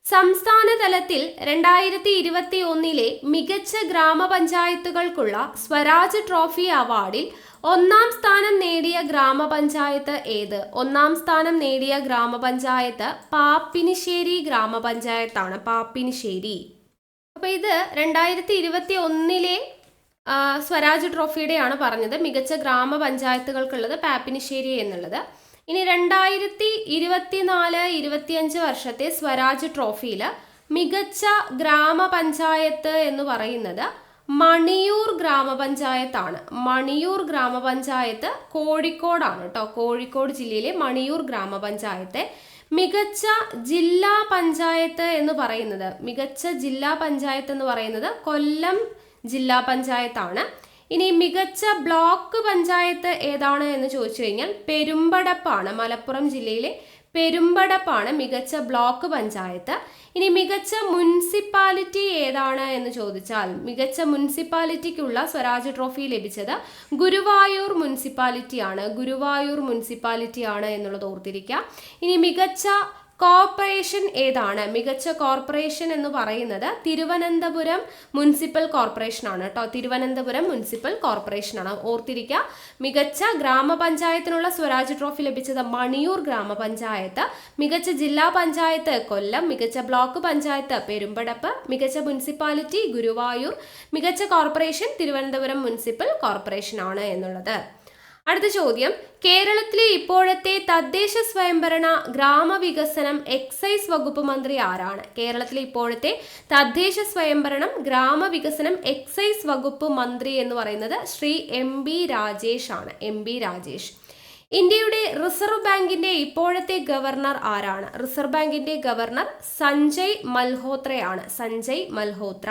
സംസ്ഥാന തലത്തിൽ 2021 മികച്ച ഗ്രാമപഞ്ചായത്തുകൾക്കുള്ള സ്വരാജ് ട്രോഫി അവാർഡിൽ 1ാം സ്ഥാനം നേടിയ ഗ്രാമപഞ്ചായത്ത് ഏത്? 1ാം സ്ഥാനം നേടിയ ഗ്രാമപഞ്ചായത്ത് പാപ്പിനിശ്ശേരി ഗ്രാമപഞ്ചായത്താണ്. പാപ്പിനിശ്ശേരി. അപ്പോൾ ഇത് 2021 സ്വരാജ് ട്രോഫിയുടെയാണ് പറഞ്ഞത്. മികച്ച ഗ്രാമപഞ്ചായത്തുകൾക്കുള്ളത് പാപ്പിനിശ്ശേരി എന്നുള്ളത്. ഇനി 2024-25 വർഷത്തെ സ്വരാജ് ട്രോഫിയിൽ മികച്ച ഗ്രാമപഞ്ചായത്ത് എന്ന് പറയുന്നത് മണിയൂർ ഗ്രാമപഞ്ചായത്താണ്. മണിയൂർ ഗ്രാമപഞ്ചായത്ത് കോഴിക്കോടാണ് കേട്ടോ. കോഴിക്കോട് ജില്ലയിലെ മണിയൂർ ഗ്രാമപഞ്ചായത്തെ. മികച്ച ജില്ലാ പഞ്ചായത്ത് എന്ന് പറയുന്നത്, മികച്ച ജില്ലാ പഞ്ചായത്ത് എന്ന് പറയുന്നത് കൊല്ലം ജില്ലാ പഞ്ചായത്താണ്. ഇനി മികച്ച ബ്ലോക്ക് പഞ്ചായത്ത് ഏതാണ് എന്ന് ചോദിച്ചു കഴിഞ്ഞാൽ പെരുമ്പടപ്പാണ്. മലപ്പുറം ജില്ലയിലെ പെരുമ്പടപ്പാണ് മികച്ച ബ്ലോക്ക് പഞ്ചായത്ത്. ഇനി മികച്ച മുനിസിപ്പാലിറ്റി ഏതാണ് എന്ന് ചോദിച്ചാൽ മികച്ച മുനിസിപ്പാലിറ്റിക്കുള്ള സ്വരാജ് ട്രോഫി ലഭിച്ചത് ഗുരുവായൂർ മുനിസിപ്പാലിറ്റിയാണ്. ഗുരുവായൂർ മുനിസിപ്പാലിറ്റിയാണ് എന്നുള്ളത് ഓർത്തിരിക്കുക. ഇനി മികച്ച കോർപ്പറേഷൻ ഏതാണ്? മികച്ച കോർപ്പറേഷൻ എന്ന് പറയുന്നത് തിരുവനന്തപുരം മുനിസിപ്പൽ കോർപ്പറേഷൻ ആണ് കേട്ടോ. തിരുവനന്തപുരം മുനിസിപ്പൽ കോർപ്പറേഷൻ ആണ്, ഓർത്തിരിക്കുക. മികച്ച ഗ്രാമപഞ്ചായത്തിനുള്ള സ്വരാജ് ട്രോഫി ലഭിച്ചത് മണിയൂർ ഗ്രാമപഞ്ചായത്ത്. മികച്ച ജില്ലാ പഞ്ചായത്ത് കൊല്ലം. മികച്ച ബ്ലോക്ക് പഞ്ചായത്ത് പെരുമ്പടപ്പ്. മികച്ച മുനിസിപ്പാലിറ്റി ഗുരുവായൂർ. മികച്ച കോർപ്പറേഷൻ തിരുവനന്തപുരം മുനിസിപ്പൽ കോർപ്പറേഷൻ ആണ് എന്നുള്ളത്. അടുത്ത ചോദ്യം, കേരളത്തിലെ ഇപ്പോഴത്തെ തദ്ദേശ സ്വയംഭരണ ഗ്രാമവികസനം എക്സൈസ് വകുപ്പ് മന്ത്രി ആരാണ്? കേരളത്തിലെ ഇപ്പോഴത്തെ തദ്ദേശ സ്വയംഭരണം ഗ്രാമവികസനം എക്സൈസ് വകുപ്പ് മന്ത്രി എന്ന് പറയുന്നത് ശ്രീ MB രാജേഷ് ആണ്. MB രാജേഷ്. ഇന്ത്യയുടെ റിസർവ് ബാങ്കിന്റെ ഇപ്പോഴത്തെ ഗവർണർ ആരാണ്? റിസർവ് ബാങ്കിന്റെ ഗവർണർ സഞ്ജയ് മൽഹോത്രയാണ്. സഞ്ജയ് മൽഹോത്ര.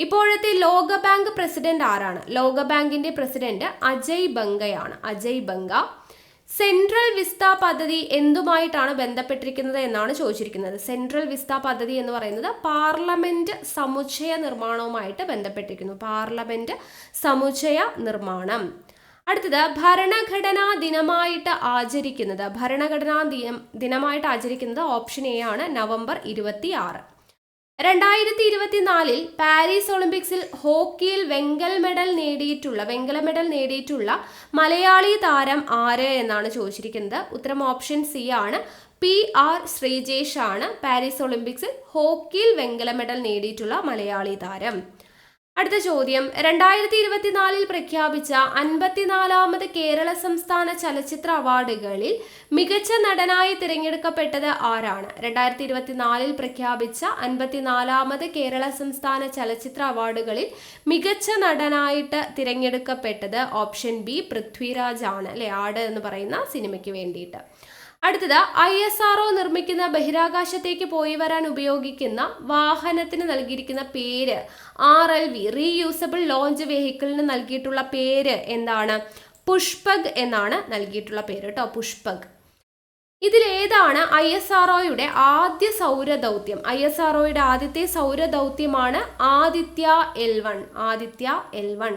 ഇപ്പോഴത്തെ ലോകബാങ്ക് പ്രസിഡന്റ് ആരാണ്? ലോകബാങ്കിന്റെ പ്രസിഡന്റ് അജയ് ബംഗയാണ്. അജയ് ബംഗ. സെൻട്രൽ വിസ്ത പദ്ധതി എന്തുമായിട്ടാണ് ബന്ധപ്പെട്ടിരിക്കുന്നത് എന്നാണ് ചോദിച്ചിരിക്കുന്നത്. സെൻട്രൽ വിസ്ത പദ്ധതി എന്ന് പറയുന്നത് പാർലമെന്റ് സമുച്ചയ നിർമ്മാണവുമായിട്ട് ബന്ധപ്പെട്ടിരിക്കുന്നു. പാർലമെന്റ് സമുച്ചയ നിർമ്മാണം. അടുത്തത് ഭരണഘടനാ ദിനമായിട്ട് ആചരിക്കുന്നത്. ദിനമായിട്ട് ആചരിക്കുന്നത് ഓപ്ഷൻ എ ആണ്, നവംബർ 26. 2024 പാരീസ് ഒളിമ്പിക്സിൽ ഹോക്കിയിൽ വെങ്കല മെഡൽ നേടിയിട്ടുള്ള മലയാളി താരം ആര് എന്നാണ് ചോദിച്ചിരിക്കുന്നത്. ഉത്തരം ഓപ്ഷൻ സി ആണ്, PR ശ്രീജേഷ് ആണ് പാരീസ് ഒളിമ്പിക്സിൽ ഹോക്കിയിൽ വെങ്കല മെഡൽ നേടിയിട്ടുള്ള മലയാളി താരം. അടുത്ത ചോദ്യം, 2024 പ്രഖ്യാപിച്ച 54ാമത് കേരള സംസ്ഥാന ചലച്ചിത്ര അവാർഡുകളിൽ മികച്ച നടനായി തിരഞ്ഞെടുക്കപ്പെട്ടത് ആരാണ്? 2024 പ്രഖ്യാപിച്ച 54ാമത് കേരള സംസ്ഥാന ചലച്ചിത്ര അവാർഡുകളിൽ മികച്ച നടനായിട്ട് തിരഞ്ഞെടുക്കപ്പെട്ടത് ഓപ്ഷൻ ബി പൃഥ്വിരാജ് ആണ്, അല്ലെ, ആട് എന്ന് പറയുന്ന സിനിമയ്ക്ക് വേണ്ടിയിട്ട്. അടുത്തത്, ISRO നിർമ്മിക്കുന്ന ബഹിരാകാശത്തേക്ക് പോയി വരാൻ ഉപയോഗിക്കുന്ന വാഹനത്തിന് നൽകിയിരിക്കുന്ന പേര് RLV, റീയൂസബിൾ ലോഞ്ച് വെഹിക്കിളിന് നൽകിയിട്ടുള്ള പേര് എന്താണ്? പുഷ്പക് എന്നാണ് നൽകിയിട്ടുള്ള പേര് കേട്ടോ, പുഷ്പക്. ഇതിലേതാണ് ISROയുടെ ആദ്യ സൗരദൗത്യം? ISROയുടെ ആദ്യത്തെ സൗരദൗത്യമാണ് ആദിത്യ L1.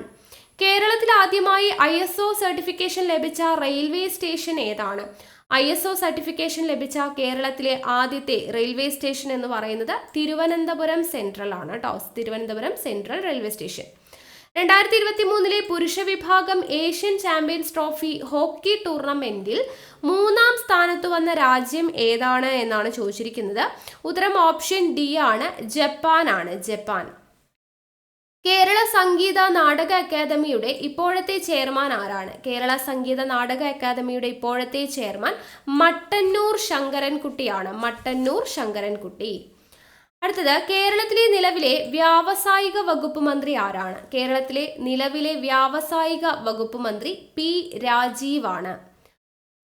കേരളത്തിൽ ആദ്യമായി ISO സർട്ടിഫിക്കേഷൻ ലഭിച്ച റെയിൽവേ സ്റ്റേഷൻ ഏതാണ്? ISO സർട്ടിഫിക്കേഷൻ ലഭിച്ച കേരളത്തിലെ ആദ്യത്തെ റെയിൽവേ സ്റ്റേഷൻ എന്ന് പറയുന്നത് തിരുവനന്തപുരം സെൻട്രൽ ആണ് കേട്ടോ, തിരുവനന്തപുരം സെൻട്രൽ റെയിൽവേ സ്റ്റേഷൻ. 2023 പുരുഷ വിഭാഗം ഏഷ്യൻ ചാമ്പ്യൻസ് ട്രോഫി ഹോക്കി ടൂർണമെന്റിൽ 3ാം സ്ഥാനത്ത് വന്ന രാജ്യം ഏതാണ് എന്നാണ് ചോദിച്ചിരിക്കുന്നത്. ഉത്തരം ഓപ്ഷൻ ഡി ആണ്, ജപ്പാൻ. കേരള സംഗീത നാടക അക്കാദമിയുടെ ഇപ്പോഴത്തെ ചെയർമാൻ ആരാണ്? കേരള സംഗീത നാടക അക്കാദമിയുടെ ഇപ്പോഴത്തെ ചെയർമാൻ മട്ടന്നൂർ ശങ്കരൻകുട്ടി. അടുത്തത്, കേരളത്തിലെ നിലവിലെ വ്യാവസായിക വകുപ്പ് മന്ത്രി ആരാണ്? കേരളത്തിലെ നിലവിലെ വ്യാവസായിക വകുപ്പ് മന്ത്രി P രാജീവ് ആണ്.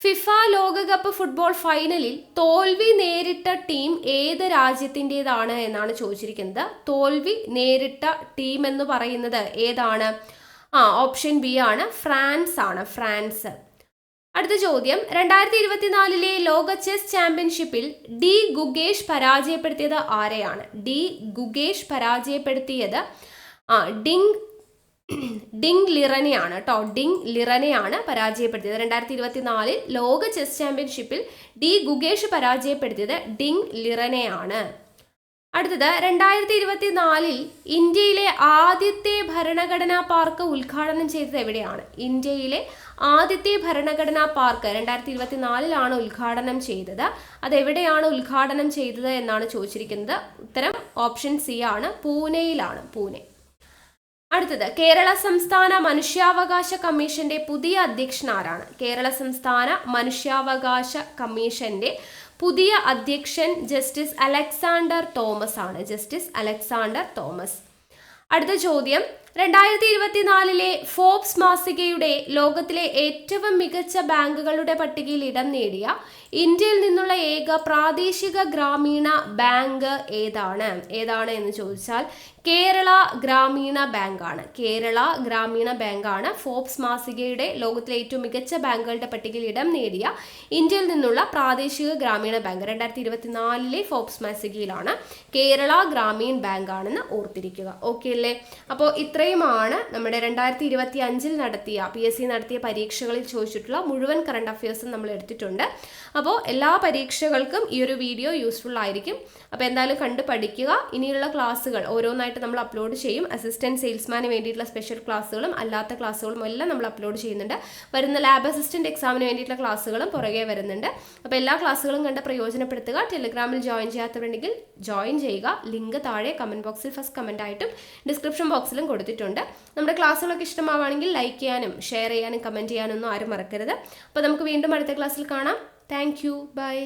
ഫിഫ ലോകകപ്പ് ഫുട്ബോൾ ഫൈനലിൽ തോൽവി നേരിട്ട ടീം ഏത് രാജ്യത്തിൻ്റെതാണ് എന്നാണ് ചോദിച്ചിരിക്കുന്നത്. തോൽവി നേരിട്ട ടീം എന്ന് പറയുന്നത് ഏതാണ്? ഓപ്ഷൻ ബി ആണ്, ഫ്രാൻസ്. അടുത്ത ചോദ്യം, 2024 ലോക ചെസ് ചാമ്പ്യൻഷിപ്പിൽ ഡി ഗുഗേഷ് പരാജയപ്പെടുത്തിയത് ആരെയാണ്? ഡിങ് ലിറനെയാണ് കേട്ടോ, പരാജയപ്പെടുത്തിയത്. 2024 ലോക ചെസ് ചാമ്പ്യൻഷിപ്പിൽ ഡി ഗുഗേഷ് പരാജയപ്പെടുത്തിയത് ഡിങ് ലിറനെയാണ്. അടുത്തത്, 2024 ഇന്ത്യയിലെ ആദ്യത്തെ ഭരണഘടനാ പാർക്ക് ഉദ്ഘാടനം ചെയ്തത് എവിടെയാണ്? ഇന്ത്യയിലെ ആദ്യത്തെ ഭരണഘടനാ പാർക്ക് 2024 ഉദ്ഘാടനം ചെയ്തത്. അതെവിടെയാണ് ഉദ്ഘാടനം ചെയ്തത് എന്നാണ് ചോദിച്ചിരിക്കുന്നത്. ഉത്തരം ഓപ്ഷൻ സി ആണ്, പൂനെയിലാണ്, പൂനെ. അടുത്തത്, കേരള സംസ്ഥാന മനുഷ്യാവകാശ കമ്മീഷന്റെ പുതിയ അധ്യക്ഷൻ ആരാണ്? കേരള സംസ്ഥാന മനുഷ്യാവകാശ കമ്മീഷന്റെ പുതിയ അധ്യക്ഷൻ ജസ്റ്റിസ് അലക്സാണ്ടർ തോമസ്. അടുത്ത ചോദ്യം, 2024 ഫോബ്സ് മാസികയുടെ ലോകത്തിലെ ഏറ്റവും മികച്ച ബാങ്കുകളുടെ പട്ടികയിൽ ഇടം നേടിയ ഇന്ത്യയിൽ നിന്നുള്ള ഏക പ്രാദേശിക ഗ്രാമീണ ബാങ്ക് ഏതാണ് എന്ന് ചോദിച്ചാൽ കേരള ഗ്രാമീണ ബാങ്കാണ്. ഫോബ്സ് മാസികയുടെ ലോകത്തിലെ ഏറ്റവും മികച്ച ബാങ്കുകളുടെ പട്ടികയിൽ ഇടം നേടിയ ഇന്ത്യയിൽ നിന്നുള്ള പ്രാദേശിക ഗ്രാമീണ ബാങ്ക് 2024 ഫോബ്സ് മാസികയിലാണ് കേരള ഗ്രാമീൺ ബാങ്ക് ആണെന്ന് ഓർത്തിരിക്കുക. ഓക്കെ അല്ലേ? അപ്പോൾ ഇത്രയുമാണ് നമ്മുടെ 2025 നടത്തിയ PSC നടത്തിയ പരീക്ഷകളിൽ ചോദിച്ചിട്ടുള്ള മുഴുവൻ കറണ്ട് അഫയേഴ്സും നമ്മൾ എടുത്തിട്ടുണ്ട്. അപ്പോൾ എല്ലാ പരീക്ഷകൾക്കും ഈ ഒരു വീഡിയോ യൂസ്ഫുൾ ആയിരിക്കും. അപ്പോൾ എന്തായാലും കണ്ട് പഠിക്കുക. ഇനിയുള്ള ക്ലാസ്സുകൾ ഓരോന്നായിട്ട് നമ്മൾ അപ്ലോഡ് ചെയ്യും. അസിസ്റ്റന്റ് സെയിൽസ്മാന് വേണ്ടിയിട്ടുള്ള സ്പെഷ്യൽ ക്ലാസ്സുകളും അല്ലാത്ത ക്ലാസ്സുകളും എല്ലാം നമ്മൾ അപ്ലോഡ് ചെയ്യുന്നുണ്ട്. വരുന്ന ലാബ് അസിസ്റ്റന്റ് എക്സാമിന് വേണ്ടിയിട്ടുള്ള ക്ലാസ്സുകളും പുറകെ വരുന്നുണ്ട്. അപ്പോൾ എല്ലാ ക്ലാസ്സുകളും കണ്ട് പ്രയോജനപ്പെടുത്തുക. ടെലിഗ്രാമിൽ ജോയിൻ ചെയ്യാത്തവരുണ്ടെങ്കിൽ ജോയിൻ ചെയ്യുക. ലിങ്ക് താഴെ കമന്റ് ബോക്സിൽ ഫസ്റ്റ് കമന്റ് ആയിട്ടും ഡിസ്ക്രിപ്ഷൻ ബോക്സിലും കൊടുത്തിട്ടുണ്ട്. നമ്മുടെ ക്ലാസ്സുകളൊക്കെ ഇഷ്ടമാവുകയാണെങ്കിൽ ലൈക്ക് ചെയ്യാനും ഷെയർ ചെയ്യാനും കമന്റ് ചെയ്യാനൊന്നും ആരും മറക്കരുത്. അപ്പോൾ നമുക്ക് വീണ്ടും അടുത്ത ക്ലാസ്സിൽ കാണാം. Thank you. ബൈ.